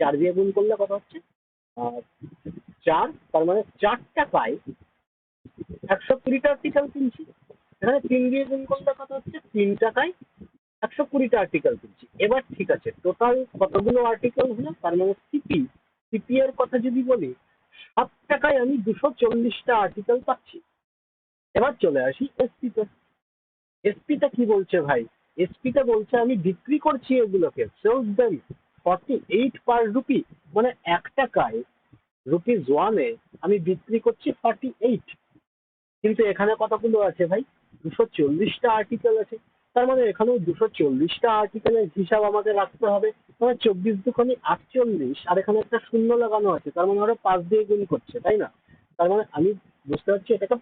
4 দিয়ে গুণ করলে কত হচ্ছে? 4, তার মানে 4 টাকায় 120টা আর্টিকেল কিনছি। এখানে 3 দিয়ে গুণ করলে কত হচ্ছে? 3 টাকায় 120টা আর্টিকেল কিনছি। এবার ঠিক আছে, টোটাল কতগুলো আর্টিকেল হলো? তার মানে সিপি এর কথা যদি বলি, 7 টাকায় আমি 240টা আর্টিকেল পাচ্ছি। এবার চলে আসি এসপি তে। এসপিটা কি বলছে ভাই? এসপিটা বলছে আমি বিক্রি করছি এগুলোকে, সেলস দেম 48 পার রুপি, মানে 1 টাকায় ₹1 আমি বিক্রি করছি 48। কিন্তু এখানে কতগুলো আছে ভাই? 240টা আর্টিকেল আছে। তার মানে এখানেও 240টা আর্টিকেলের হিসাব আমাদের রাখতে হবে। মানে 24 × 2 = 48, আর এখানে একটা শূন্য লাগানো আছে, তার মানে ওরা 5 দিয়ে গুণ করছে, তাই না? তার মানে আমি বুঝতে পারছি এটাকে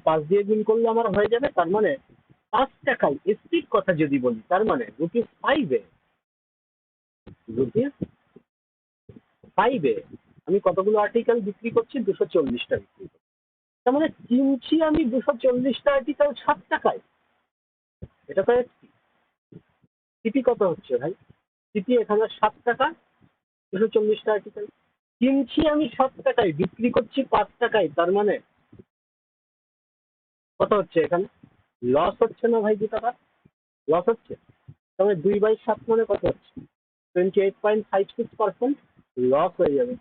5 দিয়ে গুণ করলে আমার হয়ে যাবে। তার মানে 5 টাকায় এসপির কথা যদি বলি, তার মানে ₹5 ₹5 আমি কতগুলো আর্টিকেল বিক্রি করছি? 240টা বিক্রি করছি। তার মানে কিনছি আমি 240টা আর্টিকেল 7 টাকায়। এটা তো সিপি কত হচ্ছে ভাই? সিপি এখানে 7 টাকা, 240টা আর্টিকেল কিনছি আমি 7 টাকায়, বিক্রি করছি 5 টাকায়, তার মানে কত হচ্ছে এখানে? লস হচ্ছে না ভাই? 2 টাকা লস হচ্ছে। তাহলে 2/7 মানে কত হচ্ছে? 28.56% লস হয়ে যাবে।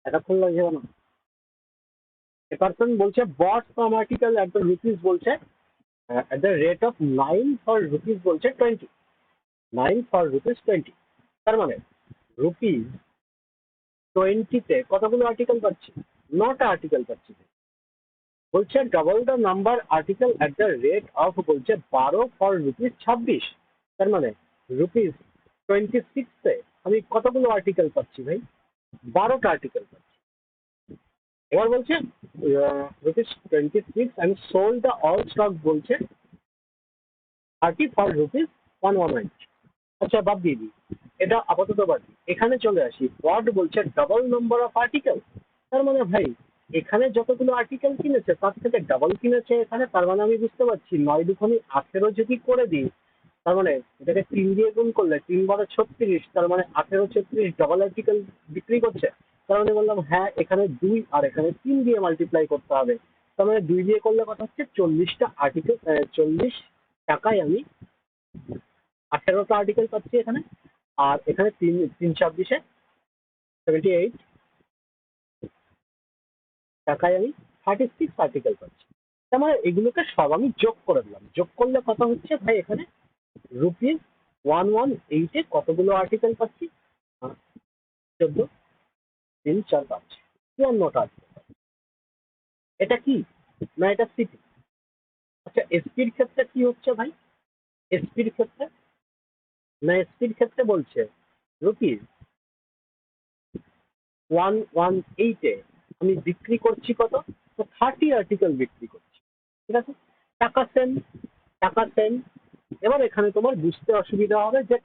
এতক্ষণ লাগছে কেন? এ পার্সন বলছে বট some article at the rupees বলছে at the rate of 9 for rupees বলছে 20, 9 for rupees 20, তার মানে রুপিস 20 তে কতগুলো আর্টিকেল পাচ্ছি? 9টা আর্টিকেল পাচ্ছি। বলছে double the number article at the rate of বলছে 12 ফর রুপিস 26, তার মানে রুপিস 26-এ আমি কতগুলো আর্টিকেল পাচ্ছি ভাই? 12টা আর্টিকেল পাচ্ছি। এবার বলছে rupees 26 and sold the all stock বলছে 30 for rupees 119। আচ্ছা বাদ দিয়ে দিই, এটা আপাতত বাদ দিই। এখানে চলে আসি, বট বলছে ডাবল নাম্বার অফ আর্টিকেল, তার মানে ভাই এখানে যতগুলো আর্টিকেল কিনেছে তার থেকে ডাবল কিনেছে এখানে, তার মানে আমি বুঝতে পারছি 9 দুগুণে 18 যদি করে দিই, তার মানে এটাকে 3 দিয়ে গুণ করলে 3 × 36, তার মানে 18 ডাবল আর্টিকেল বিক্রি করছে। তার মানে বললাম হ্যাঁ এখানে 2 আর এখানে 3 দিয়ে মাল্টিপ্লাই করতে হবে, তার মানে 2 দিয়ে করলে কথা হচ্ছে 40টা আর্টিকেল, 40 টাকায় আমি 18টা আর্টিকেল পাচ্ছি এখানে। আর এখানে 3 × 26 78 টাকায় আমি 36 আর্টিকেল পাচ্ছি। তার মানে এগুলোকে সব আমি যোগ করে দিলাম, যোগ করলে কত হচ্ছে ভাই এখানে রুপিস 118-এ কতগুলো আর্টিকেল পাচ্ছি? 14, 3, 4, 5, 54টা আর্টিকেল। এটা কি না এটা সিটি? আচ্ছা এসপির ক্ষেত্রে কি হচ্ছে ভাই? এসপির ক্ষেত্রে এসপির ক্ষেত্রে বলছে রুপিস 118-এ আমি বিক্রি করছি কত? তো 30 আর্টিকেল বিক্রি করছি, ঠিক আছে? টাকা সেম, টাকা সেম। এবার এখানে তোমার বুঝতে অসুবিধা হবে যে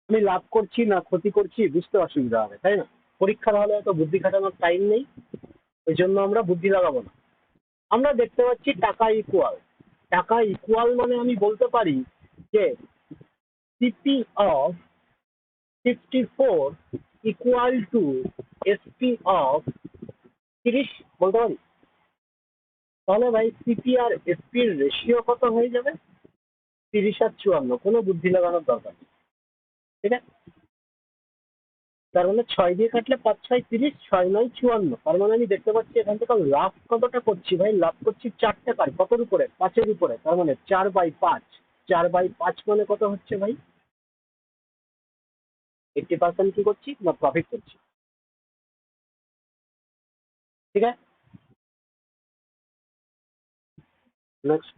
আমি লাভ করছি না ক্ষতি করছি, বুঝতে অসুবিধা হবে তাই না? পরীক্ষার হলে তো বুদ্ধি খাটানোর টাইম নেই, ওই জন্য আমরা বুদ্ধি লাগাবো না। আমরা দেখতে পাচ্ছি টাকা ইকুয়াল, টাকা ইকুয়াল মানে আমি বলতে পারি যে CP of 54 equal to SP of 30 বলতে পারি। তাহলে ভাই সিপি আর এসপি এর রেশিও কত হয়ে যাবে? 30 আর 54, কোনো বুদ্ধি লাগানোর দরকার নেই, ঠিক আছে? তার মানে 6 দিয়ে কাটলে 5 × 6 = 30, 6 × 9 = 54। তার মানে আমি দেখতে পাচ্ছি এখান থেকে লাভ কতটা করছি ভাই? লাভ করছি 4 টাকার, কতর উপরে? 5-এর উপরে, তার মানে 4/5, 4/5 মানে কত হচ্ছে ভাই? 80% কি করছি না প্রফিট করছি, ঠিক আছে? নেক্সট।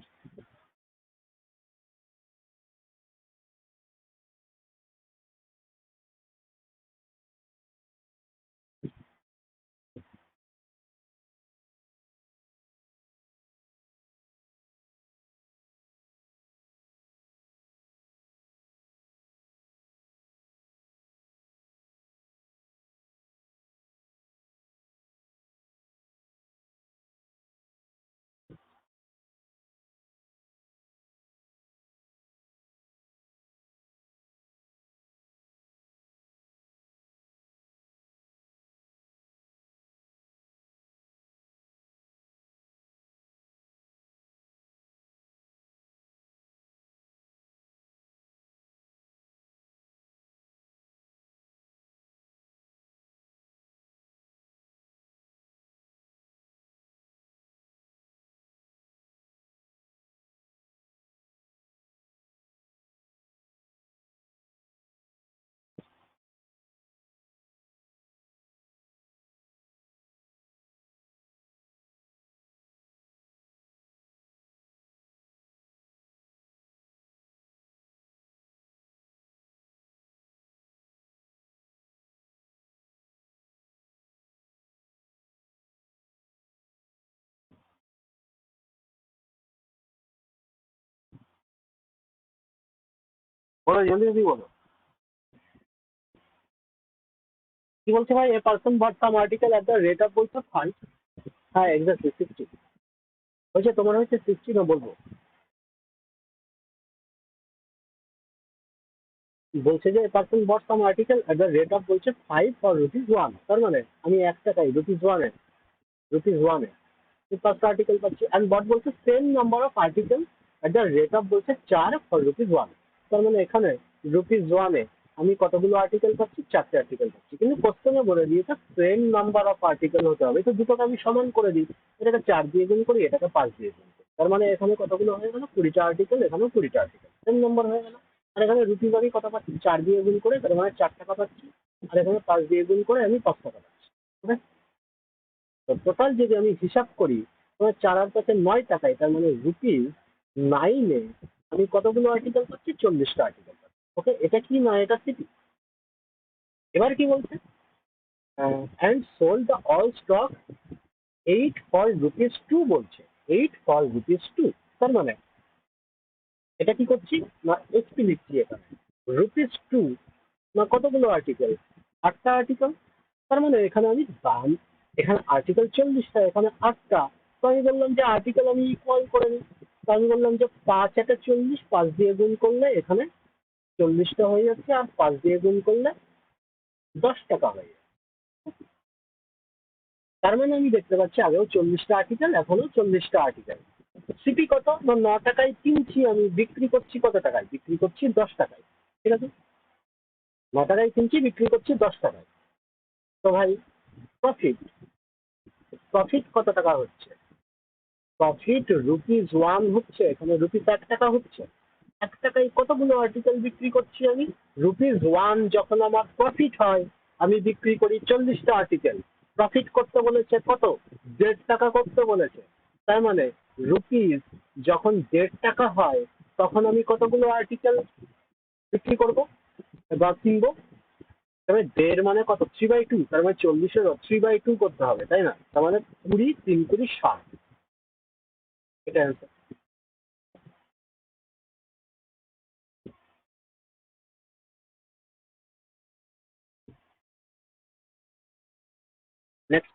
বলো জলদি জলদি বলো কি বলছে ভাই? A person bought some article at the rate of বলছে 5। হ্যাঁ এক্স্যাক্টলি 60 হয়েছে, তোমার হচ্ছে 60 না বলবো? বলছে যে person bought some article at the rate of বলছে 5 ফর রুপিস 1, তার মানে আমি 1 টাকায় রুপিস 1-এ 5টা আর্টিকেল পাচ্ছি। অ্যান্ড বট বলছে same number of article at the rate of বলছে 4 ফর রুপিস 1, তার মানে এখানে রুপিস 1-এ আমি কতগুলো আর্টিকেল পাচ্ছি, 4টে আর্টিকেল পাচ্ছি, কিন্তু কোশ্চেনে বলে দিয়েছে সেম নাম্বার অফ আর্টিকেল হতে হবে। তো দুটোকে আমি সমান করে দিই, এটাকে 4 দিয়ে গুণ করি, এটাকে 5 দিয়ে গুণ করি। তার মানে এখানে কতগুলো হয়ে গেল, 20টা আর্টিকেল, এখানেও 20টা আর্টিকেল, সেম নাম্বার হয়ে গেল। আর এখানে রুপিস আমি কত পাচ্ছি, 4 দিয়ে গুণ করে, তার মানে 4 টাকা পাচ্ছি। আর এখানে 5 দিয়ে গুণ করে আমি 5 টাকা পাচ্ছি। ওকে, তো টোটাল যদি আমি হিসাব করি, তোমার 4 আর 5 9 টাকায়, তার মানে রুপিস 9-এ আমি কতগুলো আর্টিকেল পাচ্ছি, 40টা আর্টিকেল পাচ্ছি। ওকে, এটা কি না, এটা সিটি। এবার কি বলছে, and sold the all stock 8 for rupees 2 বলছে, 8 ফর রুপিস 2। তার মানে এটা কি করছি না, এক্সপি লিখছি এখানে, রুপিস 2 না কতগুলো আর্টিকেল, 8টা আর্টিকেল। তার মানে এখানে আমি দাম, এখানে আর্টিকেল 40টা, এখানে 8টা। তো আমি বললাম যে আর্টিকেল আমি ইকুয়াল করে নিই। তো আমি বললাম যে 5 × 40, 5 দিয়ে গুণ করলে এখানে 40টা হয়ে যাচ্ছে, আর 5 দিয়ে গুণ করলে 10 টাকা হয়ে যাচ্ছে। তার মানে আমি দেখতে পাচ্ছি আগেও 40টা আর্টিকেল, এখনো 40টা আর্টিকেল। সিপি কত না, 9 টাকায় কিনছি আমি, বিক্রি করছি কত টাকায়, বিক্রি করছি 10 টাকায়। ঠিক আছে, 9 টাকায় কিনছি, বিক্রি করছি 10 টাকায়। তো ভাই প্রফিট, প্রফিট কত টাকা হচ্ছে, প্রফিট রুপিস 1 হচ্ছে, এখানে রুপিস 1 টাকা হচ্ছে। 1 টাকায় কতগুলো আর্টিকেল বিক্রি করছি আমি, রুপিস 1 যখন আমার প্রফিট হয়, আমি বিক্রি করি 40টা আর্টিকেল। প্রফিট করতে বলেছে কত, 1.5 টাকা করতে বলেছে। তার মানে রুপিস যখন 1.5 টাকা হয়, তখন আমি কতগুলো আর্টিকেল বিক্রি করব বা কিনবো। তবে 1.5 মানে কত, 3/2, তার মানে 40-এর 3/2 করতে হবে, তাই না? তার মানে 20, 3 × 60, এটা অ্যান্সার। নেক্সট,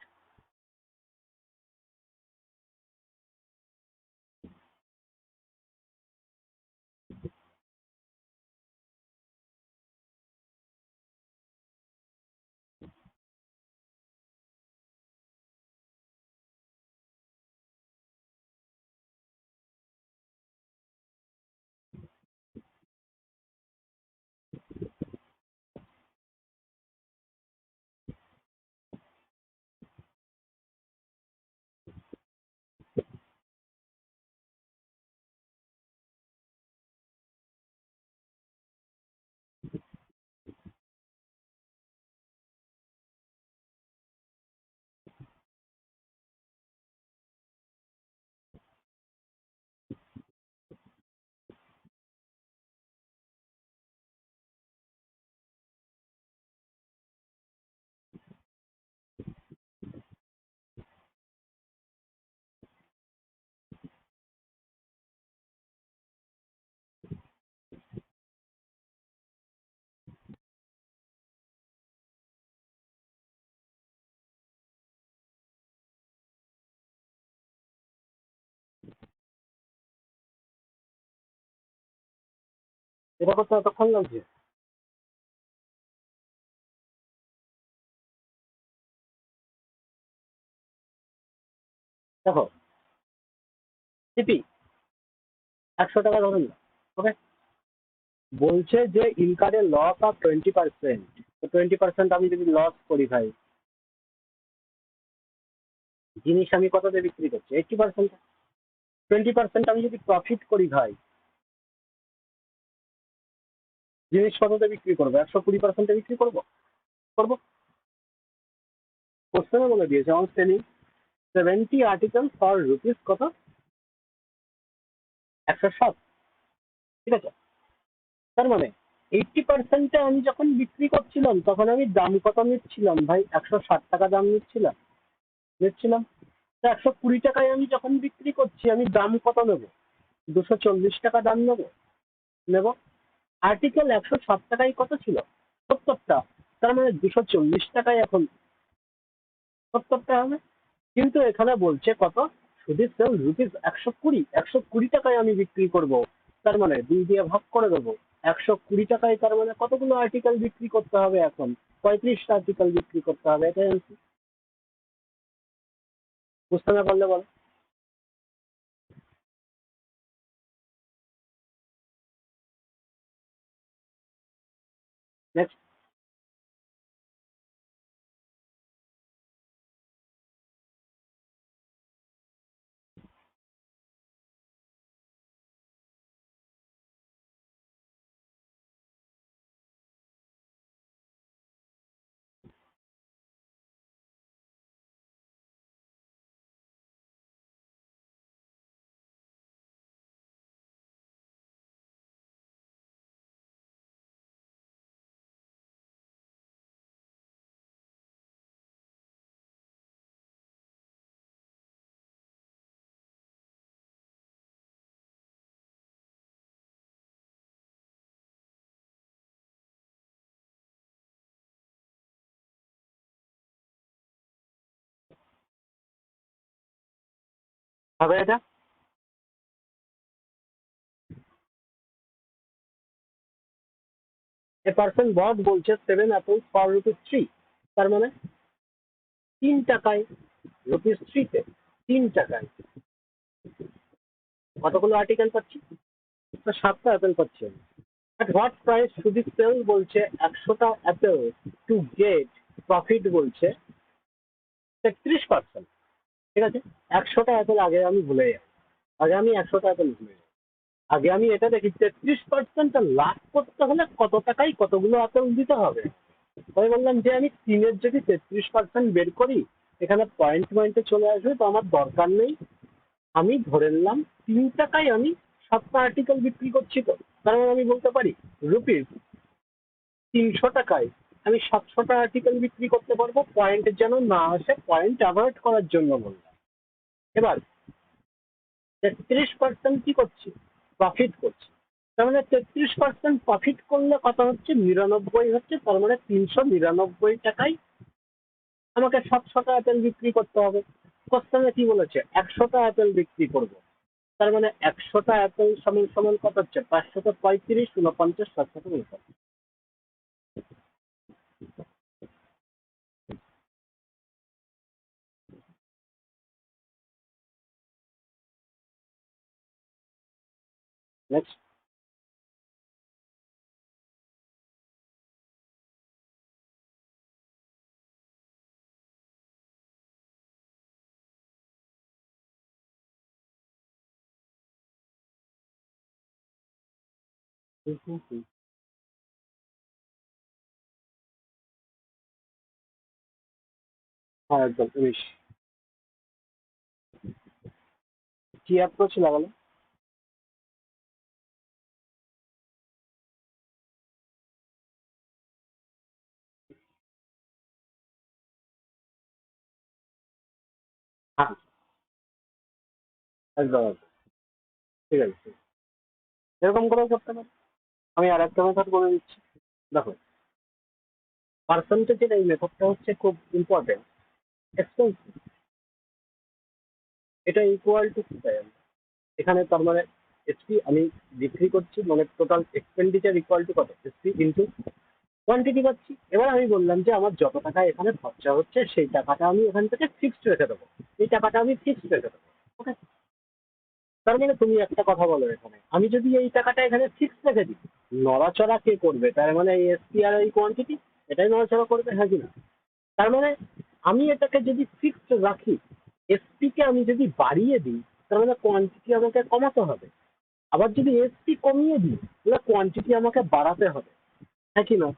এটা করতে এতক্ষণ লাগছে। দেখো সিপি 100 টাকা ধরুন না। ওকে, বলছে যে ইনকারের লস অফ 20%। তো 20% আমি যদি লস করি ভাই, জিনিস আমি কততে বিক্রি করছি, 80%। 20% আমি যদি প্রফিট করি ভাই, জিনিস কততে বিক্রি করবো, 120%-এ বিক্রি করবো। করবো, কোশ্চেনে বলে দিয়েছে on selling 70 article for rupees কত, 107। ঠিক আছে, তার মানে 80%-এ আমি যখন বিক্রি করছিলাম, তখন আমি দাম কত নিচ্ছিলাম ভাই, 160 টাকা দাম নিচ্ছিলাম। তো 120 টাকায় আমি যখন বিক্রি করছি, আমি দাম কত নেবো, 240 টাকা দাম নেবো। আর্টিকেল 107 টাকায় কত ছিল, 70টা। তার মানে 240 টাকায় এখন 70টা হবে। কিন্তু এখানে বলছে কত, শুধু সেল রুপিস 120, 120 টাকায় আমি বিক্রি করব। তার মানে 2 দিয়ে ভাগ করে দেবো, 120 টাকায়। তার মানে কতগুলো আর্টিকেল বিক্রি করতে হবে এখন, 35টা আর্টিকেল বিক্রি করতে হবে। এটাই answer। বুঝতে না পারলে বলো। নেক্সট। হবে এটা? এ পার্সন বট বলছে 7 apples for ₹3, তার মানে 3 টাকায়, ₹3 তে 3 টাকায় কতগুলো আর্টিকেল পাচ্ছি? তো 7টা অ্যাপেল পাচ্ছি আমি। At what price should we sell বলছে 100টা অ্যাপেল টু গেট প্রফিট বলছে 33%। ঠিক আছে, 100টা অ্যাপেল আগে আমি ভুলে যাই, আগে আমি 100টা অ্যাপেল ভুলে যাই, আগে আমি এটা দেখি 33% লাভ করতে হলে কত টাকায় কতগুলো আপেল দিতে হবে। আমি বললাম যে আমি 3-এর যদি 33% বের করি এখানে পয়েন্ট পয়েন্টে চলে আসবে, তো আমার দরকার নেই। আমি ধরে নিলাম 3 টাকায় আমি 7টা আর্টিকেল বিক্রি করছি, তো তার মানে আমি বলতে পারি ₹300 আমি 700টা আর্টিকেল বিক্রি করতে পারবো, পয়েন্ট যেন না আসে, পয়েন্ট অ্যাভয়েড করার জন্য বললাম। এবার 33% কি করছি? প্রফিট করছি। তার মানে 33% প্রফিট করলে কত হচ্ছে? 99 হচ্ছে। তার মানে 399 টাকায় আমাকে 700টা অ্যাপেল বিক্রি করতে হবে। কোশ্চেনে কি বলেছে? 100টা অ্যাপেল বিক্রি করব। তার মানে 100টা অ্যাপেল সমান সমান কত হচ্ছে? 535, 49, 749। নেক্সট। হ্যাঁ একদম 19। কি অ্যাপ্রোচ লাগালো? হ্যাঁ একদম একদম। ঠিক আছে, এরকম করেও করতে পারি। আমি আর একটা মেথড বলে দিচ্ছি। দেখো, পার্সেন্টেজের এই মেথডটা হচ্ছে খুব ইম্পর্টেন্ট। এক্সপেন্স, এটা ইকুয়াল টু কি চাই আমরা? এখানে তার মানে এসপি আমি বিক্রি করছি, মানে টোটাল এক্সপেন্ডিচার ইকুয়াল টু কত? এসপি ইন্টু কোয়ান্টিটি পাচ্ছি। এবার আমি বললাম যে আমার যত টাকা এখানে খরচা হচ্ছে সেই টাকাটা আমি এখান থেকে ফিক্সড রেখে দেবো, এই টাকাটা আমি ফিক্সড রেখে দেবো। ওকে, তার মানে তুমি একটা কথা বলো, এখানে আমি যদি এই টাকাটা এখানে ফিক্সড রেখে দিই, নড়াচড়া কে করবে? তার মানে এই এসপি আর এই কোয়ান্টিটি, এটাই নড়াচড়া করবে, হ্যাঁ কি না? তার মানে আমি এটাকে যদি ফিক্সড রাখি, এসপি কে আমি যদি বাড়িয়ে দিই, তার মানে কোয়ান্টিটি আমাকে কমাতে হবে। আবার যদি এসপি কমিয়ে দিই তাহলে কোয়ান্টিটি আমাকে বাড়াতে হবে, হ্যাঁ কি না?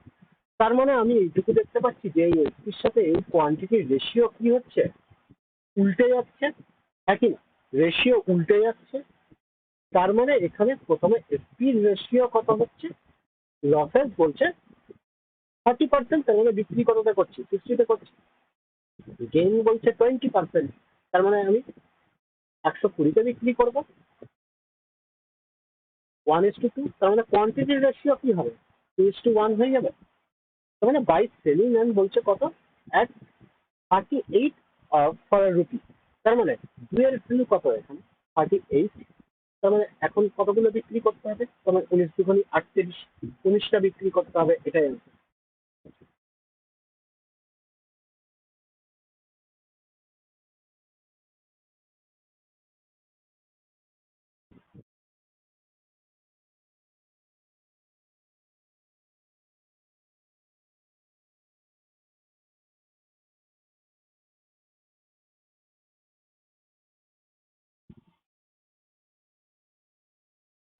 তার মানে আমি এইটুকু দেখতে পাচ্ছি যে এই এসপির সাথে এই কোয়ান্টিটির রেশিও কি হচ্ছে? উল্টে যাচ্ছে, হ্যাঁ কি না? রেশিও উল্টে যাচ্ছে। তার মানে এখানে প্রথমে এসপির রেশিও কত হচ্ছে? লসেস বলছে 40%, তার মানে বিক্রি কতটা করছি? 60তে করছি। গেইন বলছে 20%, তার মানে আমি 120তে বিক্রি করবো। 1:2, তার মানে কোয়ান্টিটির রেশিও কি হবে? 2:1 হয়ে যাবে। তার মানে বাই সেলিং এন্ড বলছে কত? At 38 for rupee. তার মানে দুইয়ের ভ্যালু কত এখানে? 38। তার মানে এখন কতগুলো বিক্রি করতে হবে? তার মানে 19 × 2 = 38, 19টা বিক্রি করতে হবে, এটাই answer।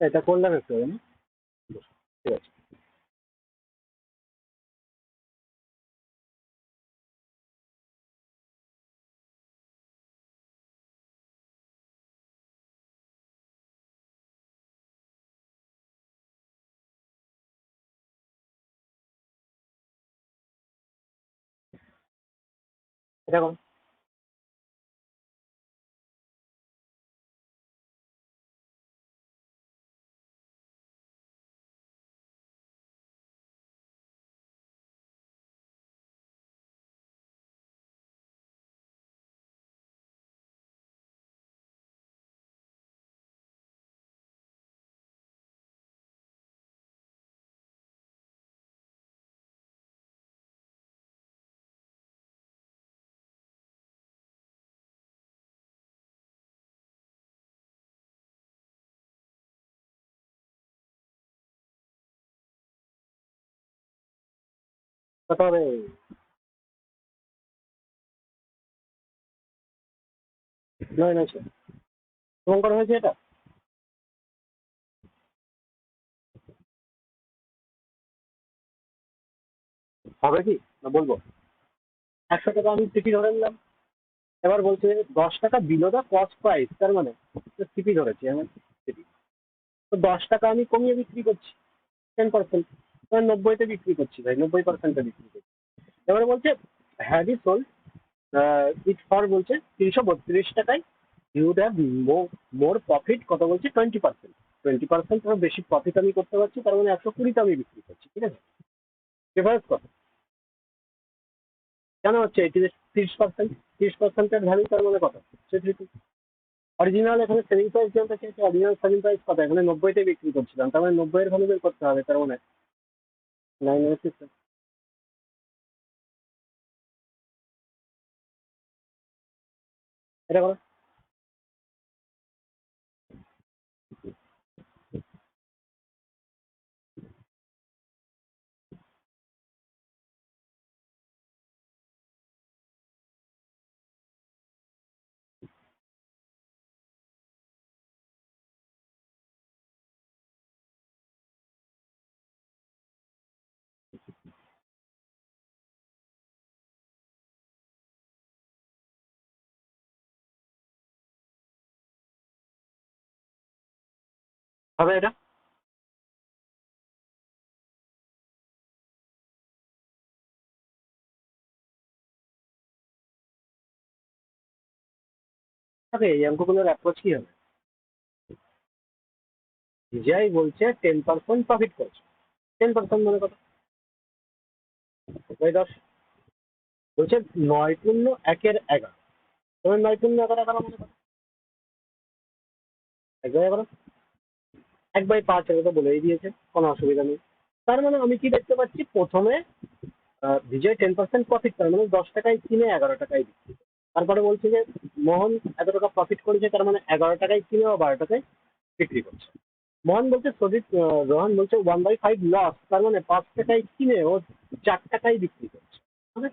এটা করলাম একটু না, ঠিক আছে। এটা করো। কত হবে? 9 900। শুভঙ্কর হয়েছে এটা? হবে কি না বলবো? 100 টাকা আমি সিপি ধরে নিলাম। এবার বলছে 10 টাকা বিলো দা কস্ট প্রাইস, তার মানে সিপি ধরেছি আমি, সিপি। তো 10 টাকা আমি কমিয়ে বিক্রি করছি 10%। 90-তে বিক্রি করছি ভাই, 90%-এ বিক্রি করছি। এবারে বলছে have is sold it for, বলছে 332 টাকায়, ইউড হ্যাভ মোর প্রফিট, কত বলছে 20%। 20% বেশি প্রফিট আমি করতে পারছি, তার মানে 120-তে আমি বিক্রি করছি, ঠিক আছে। ডিফারেন্স কত? কেন হচ্ছে 30%? 30%-এর ভ্যালু তার মানে কত? অরিজিনাল এখানে সেলিং প্রাইস যেটা চেয়েছে, অরিজিনাল সেলিং প্রাইস কত? এখানে 90-তে বিক্রি করছিলাম, তার মানে 90-এর ভ্যালু বের করতে হবে, তার মানে 9 এটা করো। হবে এটা? হবে এই অঙ্কগুলোর অ্যাপ্রোচ কি হবে? যাই বলছে 10% প্রফিট করছে, 10% মানে কত? ওই 10 বলছে 9×1=11। তবে 9×11 মানে কত? 1/11। 1/5 এটা তো বলেই দিয়েছে, কোনো অসুবিধা নেই। তার মানে আমি কি দেখতে পাচ্ছি, প্রথমে বিজয় 10% প্রফিট, তার মানে 10 টাকায় কিনে 11 টাকায় বিক্রি। তারপরে বলছে যে মোহন এত টাকা প্রফিট করেছে, তার মানে 11 টাকায় কিনে ও 12 টাকায় বিক্রি করছে। মোহন বলছে সজিত, রোহন বলছে 1/5 লস, তার মানে 5 টাকায় কিনে ও 4 টাকায় বিক্রি করছে। মানে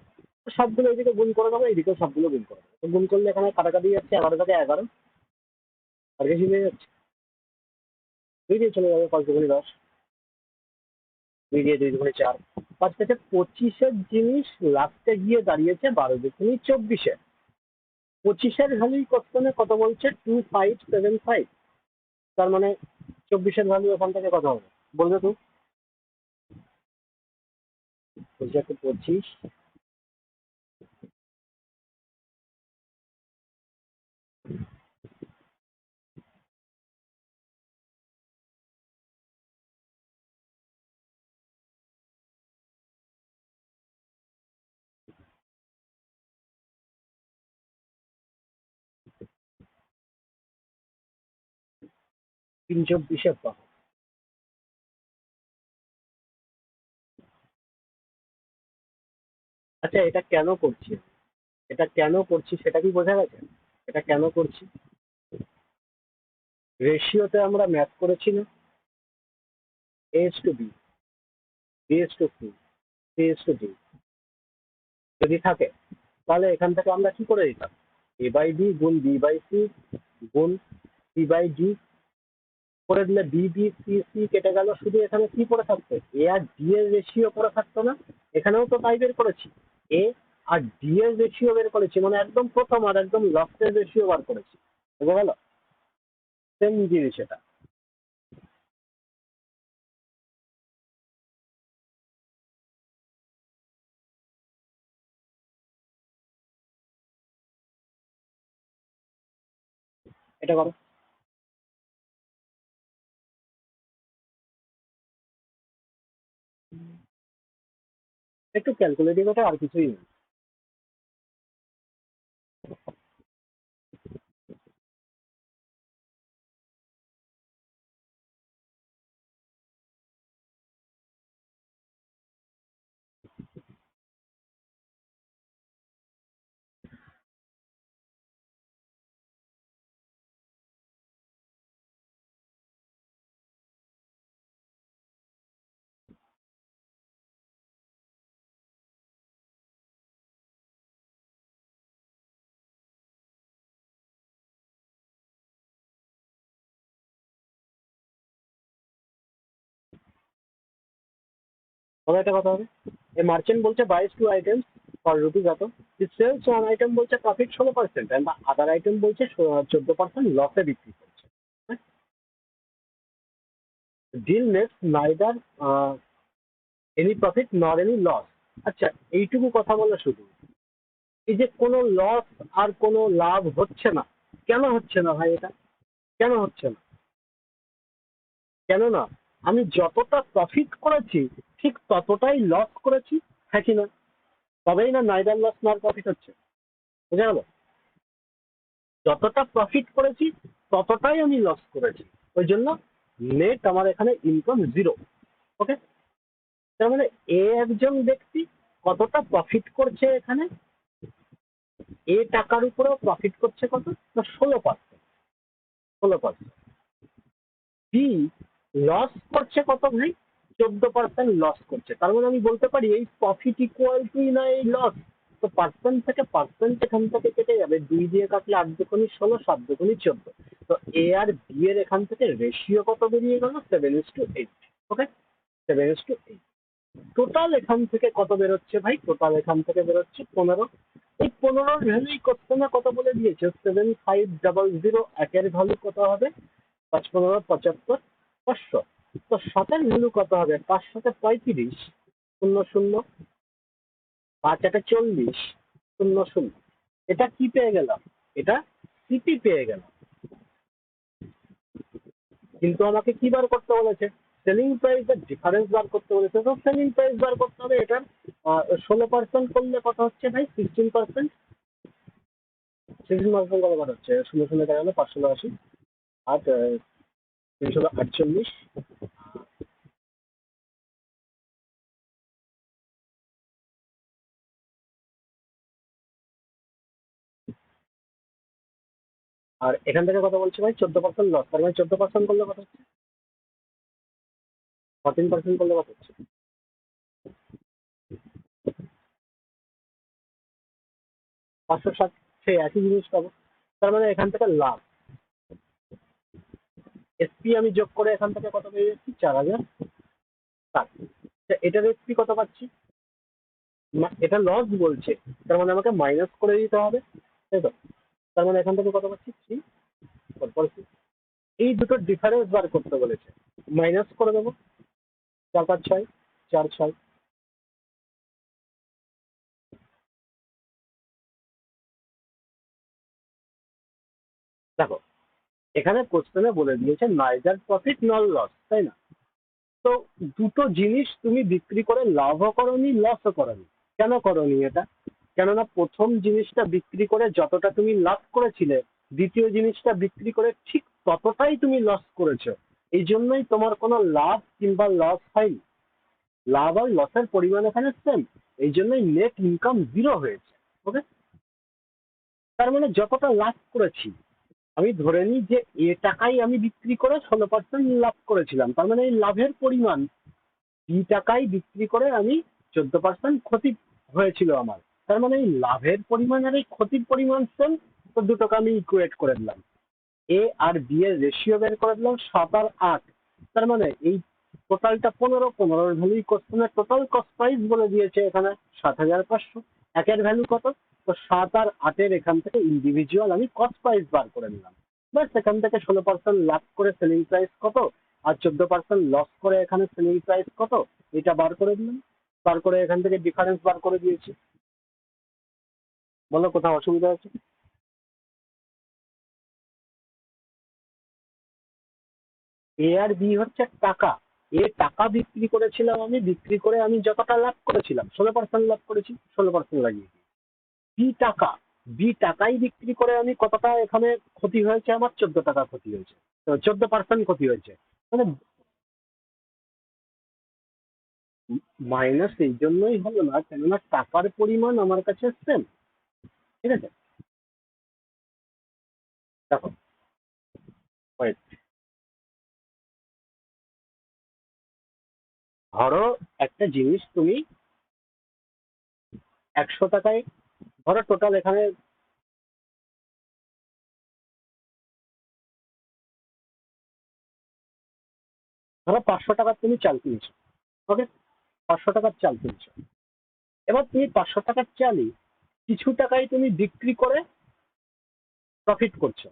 সবগুলো এইদিকে গুণ করে দেবো, এইদিকে সবগুলো গুণ করে দেবো, তো গুণ করলে এখানে কাটাকাটি যাচ্ছে, 11 টাকা 11, আর বেশি হয়ে যাচ্ছে, 2 দিয়ে চলে যাবে, 5×10, 2 দিয়ে 2×4, 5×5 = 25-এর জিনিস লাস্টে গিয়ে দাঁড়িয়েছে 12×24-এ। 25-এর ভ্যালু কোশ্চেনে কত বলছে? 2575। তার মানে 24-এর ভ্যালু ওখান থেকে কত হবে বলবে তো? বলছে একটা 25, 3/24-এর পাবো। আচ্ছা, এটা কেন করছি? এটা কেন করছি সেটা কি বোঝা গেছে? এটা কেন করছি? রেশিওতে আমরা ম্যাথ করেছি না, A/B, B/C, C/D যদি থাকে, তাহলে এখান থেকে আমরা কি করে দিতাম? A/B গুণ B/C গুণ C/D করে দিলে বি বি সি সি কেটে গেল, শুধু এখানে কি পড়ে থাকতো, এ আর ডি এর রেশিও পড়ে থাকতো না? এখানেও তো তাই বের করেছি, এ আর ডি এর রেশিও বের করেছি, মানে একদম প্রথম আর একদম লাস্টের রেশিও বার করেছি। বুঝে গেল? সেম জিনিস এটা। এটা করো, একটু ক্যালকুলেটিভ, এটা আর কিছুই নেই। তবে একটা কথা হবে, এ মার্চেন্ট বলছে buys two items for rupee কত, সেলস ওয়ান আইটেম বলছে প্রফিট 16% অ্যান্ড আদার আইটেম বলছে 14% লসে বিক্রি করছে। Deal next neither any profit nor any loss. আচ্ছা, এইটুকু কথা বলে শুধু, এই যে কোনো লস আর কোনো লাভ হচ্ছে না, কেন হচ্ছে না ভাই? এটা কেন হচ্ছে না? কেননা আমি যতটা প্রফিট করেছি ঠিক ততটাই লস করেছি, হ্যাঁ কি না? তবেই না নাইদার লস নর প্রফিট হচ্ছে। বুঝা গেল? যতটা প্রফিট করেছি ততটাই আমি লস করেছি, ওই জন্য নেট আমার এখানে ইনকাম জিরো। ওকে, তার মানে এ একজন ব্যক্তি কতটা প্রফিট করছে এখানে, এ টাকার উপরেও প্রফিট করছে কত না, 16%। 16%। বি লস করছে কত ভাই, 14% লস করছে। তার মানে আমি বলতে পারি এই প্রফিট ইকুয়াল টু না এই লস। তো পার্সেন্ট থেকে পার্সেন্ট এখান থেকে কেটে যাবে, 2 দিয়ে কাটলে 8 দুগুণী 16, 7 দুগুণী 14। তো এ আর বি এর এখান থেকে রেশিও কত বেরিয়ে গেল, 7:8। ওকে, 7:8। টোটাল এখান থেকে কত বেরোচ্ছে ভাই? টোটাল এখান থেকে বেরোচ্ছে 15। এই 15-র ভ্যালুই কোশ্চেনে কত বলে দিয়েছে, 7500। একের ভ্যালু কত হবে, 5×15 75, 500। তো 7-এর ভ্যালু কত হবে, 5×7 35, 00, 5×8 40, 00। এটা কি পেয়ে গেলাম, এটা সিপি পেয়ে গেলাম। কিন্তু আমাকে কি বার করতে বলেছে, সেলিং প্রাইসের ডিফারেন্স বার করতে বলেছে। তো সেলিং প্রাইস বার করতে হবে, এটার 16% করলে কত হচ্ছে ভাই, 16%। 16% কত বার হচ্ছে, 0 0 দেখা গেল 580, আর 348। আর এখান থেকে কত বলছে ভাই, 14% লস। তার মানে 14% করলে কত হচ্ছে, 14% করলে কত হচ্ছে, 560। সেই একই জিনিস পাবো। তার মানে এখান থেকে লাভ, এসপি আমি যোগ করে এখান থেকে কত পেয়ে যাচ্ছি, 4060। এটার এসপি কত পাচ্ছি না, এটা লস বলছে, তার মানে আমাকে মাইনাস করে দিতে হবে, তাই তো? তার মানে এখান থেকে কত পাচ্ছি, 3, তারপর 6। এই দুটোর ডিফারেন্স বার করতে বলেছে, মাইনাস করে দেবো, 4 5 6, 4 6। দেখো, এখানে কোশ্চেনে বলে দিয়েছে নাইদার প্রফিট নর লস, তাই না? তো দুটো জিনিস তুমি বিক্রি করে লাভও করনি লসও করনি, কেন করনি এটা? কেননা প্রথম জিনিসটা বিক্রি করে যতটা তুমি লাভ করেছিলে, দ্বিতীয় জিনিসটা বিক্রি করে ঠিক ততটাই তুমি লস করেছো। এই জন্যই তোমার কোনো লাভ কিংবা লস হয়নি। লাভ আর লসের পরিমাণ এখানে সেম, এই জন্যই নেট ইনকাম জিরো হয়েছে। ওকে, তার মানে যতটা লাভ করেছি, আমি ধরে নিই যে এ টাকাই আমি বিক্রি করে 16% লাভ করেছিলাম, তার মানে এই লাভের পরিমাণ বি টাকায় বিক্রি করে আমি 14% ক্ষতি হয়েছিল আমার। তার মানে এই লাভের পরিমাণ আর এই ক্ষতির পরিমাণ সেম। তো দুটোকে আমি ইকুয়েট করে দিলাম। এ আর বি এর রেশিও বের করে দিলাম 7 আর 8। তার মানে এই টোটালটা 15, 15 ভ্যালুই কোশ্চেনের টোটাল কস্ট প্রাইস বলে দিয়েছে এখানে 7,500। একের ভ্যালু কত? তো 7 আর 8-এর এখান থেকে ইন্ডিভিজুয়াল আমি কস্ট প্রাইস বার করে নিলাম। বাস এখান থেকে 16% লাভ করে সেলিং প্রাইস কত, আর 14% লস করে এখানে সেলিং প্রাইস কত, এটা বার করে দিলাম। বার করে এখান থেকে ডিফারেন্স বার করে দিয়েছি। বলো কোথাও অসুবিধা আছে? এ আর বি হচ্ছে টাকা। টাকা বিক্রি করেছিলাম আমি, বিক্রি করে আমি যতটা লাভ করেছিলাম 16% লাভ করেছি, 16% লাগিয়ে দিই। বি টাকা, বি টাকাই বিক্রি করে আমি কতটা এখানে ক্ষতি হয়েছে, আমার 14 টাকা ক্ষতি হয়েছে, 14% ক্ষতি হয়েছে। মানে মাইনাস এই জন্যই হলো না কেননা টাকার পরিমাণ আমার কাছে সেম। ঠিক আছে, দেখো wait, ধরো একটা জিনিস তুমি 100 টাকায়, ধরো টোটাল এখানে ধরো 500 টাকার তুমি চাল কিনছো। ওকে, 500 টাকার চাল কিনছো। এবার তুমি 500 টাকার চালই কিছু টাকায় তুমি বিক্রি করে প্রফিট করছো।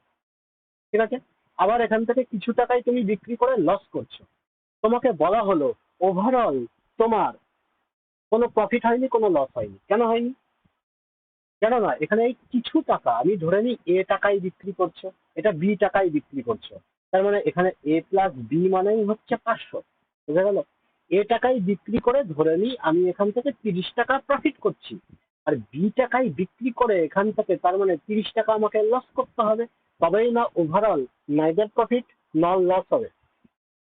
ঠিক আছে, আবার এখান থেকে কিছু টাকায় তুমি বিক্রি করে লস করছো। তোমাকে বলা হলো ওভারঅল তোমার কোনো প্রফিট হয়নি, কোনো লস হয়নি। কেন হয়নি? কেননা এখানে এই কিছু টাকা আমি ধরে নিই এ টাকায় বিক্রি করছো, এটা বি টাকায় বিক্রি করছো। তার মানে এখানে এ প্লাস বি মানেই হচ্ছে 500। বুঝা গেল? এ টাকায় বিক্রি করে ধরে নিই আমি এখান থেকে 30 টাকা প্রফিট করছি, আর বি টাকায় বিক্রি করে এখান থেকে তার মানে 30 টাকা আমাকে লস করতে হবে। তবেই না ওভারঅল নাইদার প্রফিট নর লস হবে।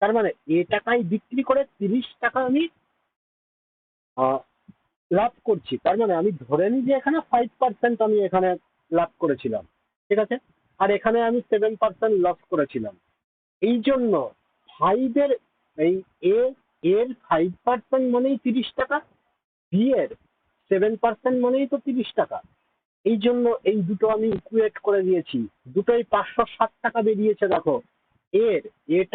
তার মানে এ টাকায় বিক্রি করে 30 টাকা আমি আহ, লাভ করছি। তার মানে আমি ধরে নিই যে এখানে 5% আমি এখানে লাভ করেছিলাম। ঠিক আছে, আর এখানে আমি 7% লস করেছিলাম। এই জন্য ফাইভের এই এ এর 5% মানেই 30 টাকা, বি এর 7% মানেই তো 30 টাকা। এই জন্য এই দুটো আমি ইকুয়েট করে দিয়েছি, দুটোই 560 টাকা বেরিয়েছে। দেখো, এর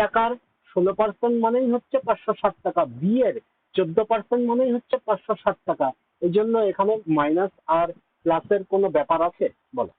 টাকার 16% মানেই হচ্ছে 560 টাকা, বি এর 14% মানেই হচ্ছে 560 টাকা। এই জন্য এখানে মাইনাস আর প্লাসের কোনো ব্যাপার আছে? বলো।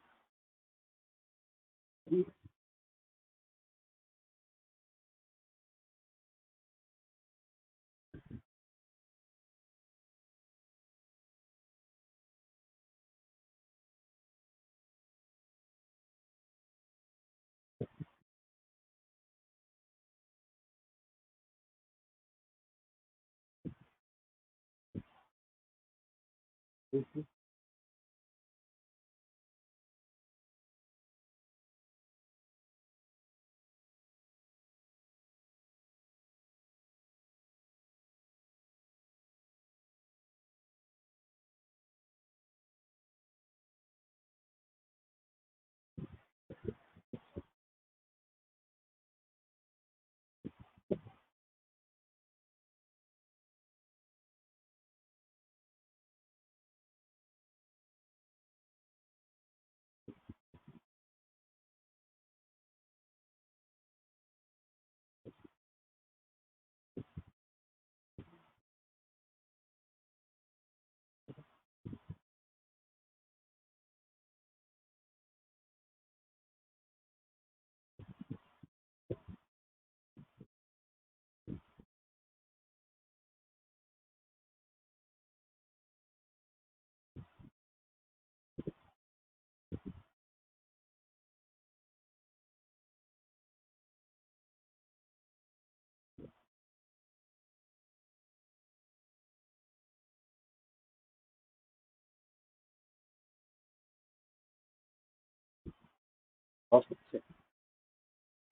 হচ্ছে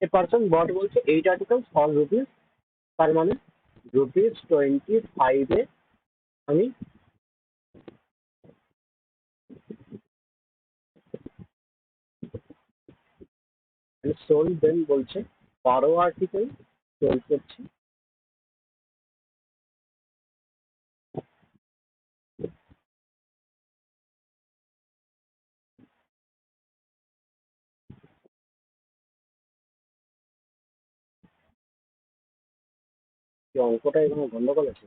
এ পার্সন বট বলছে 8 আর্টিকেলস ফর রুপিস, তার মানে ₹25 আমি সোল দেন বলছে 12 আর্টিকেল সোল করছি। কি অঙ্কটা এখানে গন্ডগোল আছে?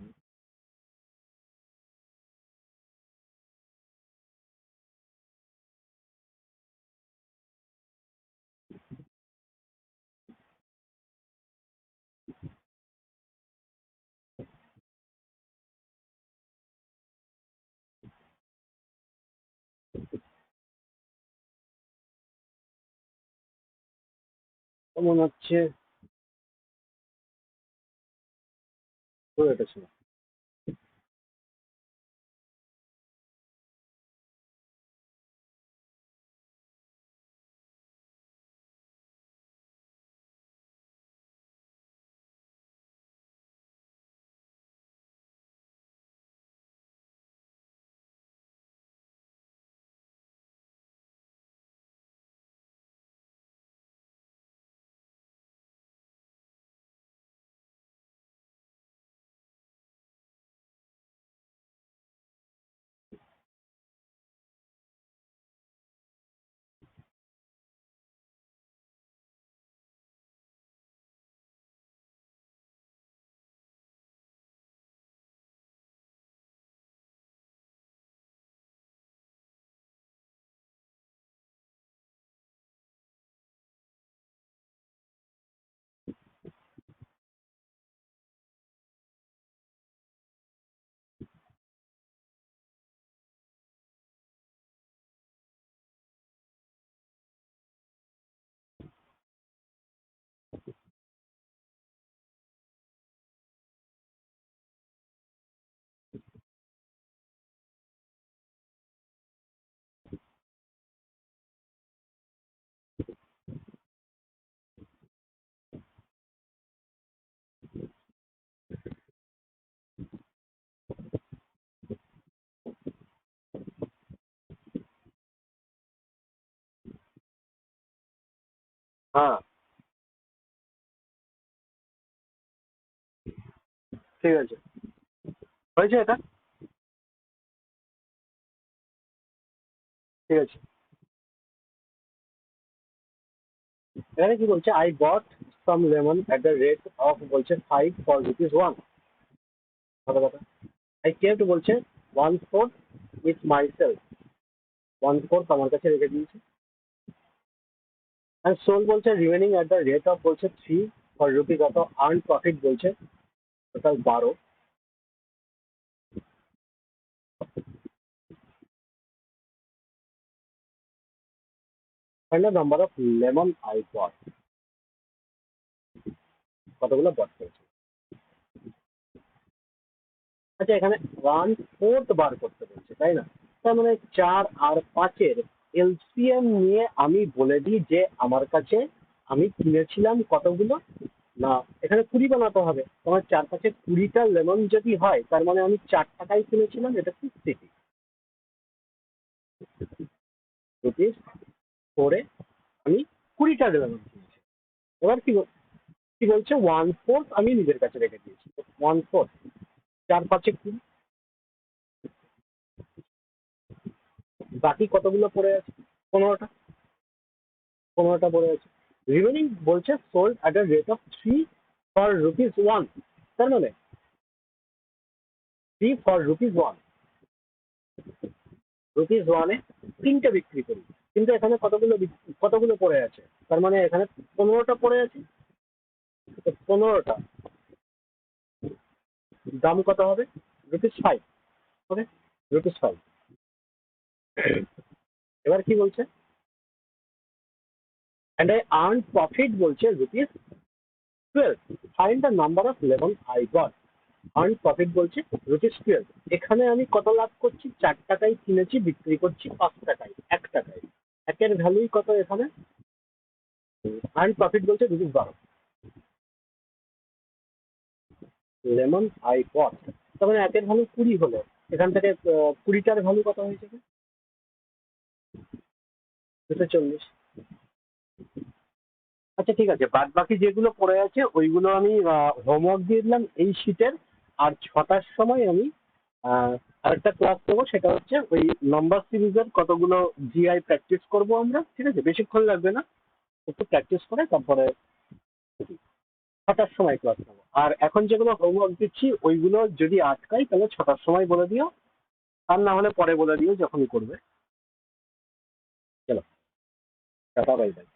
তো মনে হচ্ছে তো এটা ছিল। হ্যাঁ, ঠিক আছে, হয়েছে এটা, ঠিক আছে। এখানে কি বলছে, I got some lemon at the rate of বলছে 5 for rupees 1। ভালো কথা। আই কেপ্ট বলছে 1/4 উইথ মাই সেলফ, 1/4 আমার কাছে রেখে দিয়েছি। আর সোল বলছে remaining at the rate of বলছে 3 for rupees, অত আর্ন প্রফিট বলছে total 12। Find the number of lemon I got, কতগুলো বট করেছে। আচ্ছা, এখানে 1/4 বার করতে বলছে, তাই না? তার মানে 4 আর 5-এর এলসিএম নিয়ে আমি বলে দিই যে আমার কাছে আমি কিনেছিলাম কতগুলো, না এখানে 20 বানাতে হবে। তোমার 4 5-এ 20টা লেমন যদি হয়, তার মানে আমি 4 টাকায় কিনেছিলাম, এটা 60 রুপিস করে আমি 20টা লেমন কিনেছি। এবার কি বলছে, 1/4 আমি নিজের কাছে রেখে দিয়েছি। 1/4, 4 5-এ 20, বাকি কতগুলো পড়ে আছে? 15টা, 15টা পড়ে আছে। রিমেনিং বলছে sold at a rate of 3 for rupees 1, তার মানে 3 for rupees 1, rupees 1-এ 3টে বিক্রি করি। কিন্তু এখানে কতগুলো পড়ে আছে, তার মানে এখানে 15টা পড়ে আছে। তো 15টা দাম কত হবে? rupees 5। ওকে, rupees 5। এবার কি বলছে, অ্যান্ড আই আর্ন প্রফিট বলছে rupees 12। Find the number of lemon I got, earn profit বলছে rupees 12। এখানে আমি কত লাভ করছি? 4 টাকায় কিনেছি, বিক্রি করছি 5 টাকায়, 1 টাকায়। একের ভ্যালুই কত এখানে? আর্ন প্রফিট বলছে rupees 12। লেমন আই গট, তার মানে একের ভ্যালু 20 হলো। এখান থেকে 20টার ভ্যালু কত হয়েছে? 240। আচ্ছা, ঠিক আছে, বাদ বাকি যেগুলো পড়ে আছে ওইগুলো আমি হোমওয়ার্ক দিয়ে দিলাম এই শীটের। আর 6টার সময় আমি আহ, আরেকটা ক্লাস দেবো, সেটা হচ্ছে ওই নাম্বার সিরিজের কতগুলো জিআই প্র্যাকটিস করব আমরা, ঠিক আছে? বেশিক্ষণ লাগবে না, একটু প্র্যাকটিস করে তারপরে 6টার সময় ক্লাস নেবো। আর এখন যেগুলো হোমওয়ার্ক দিচ্ছি ওইগুলো যদি আটকাই তাহলে 6টার সময় বলে দিও, আর না হলে পরে বলে দিও যখনই করবে। চলো, টাটা, বাই বাই।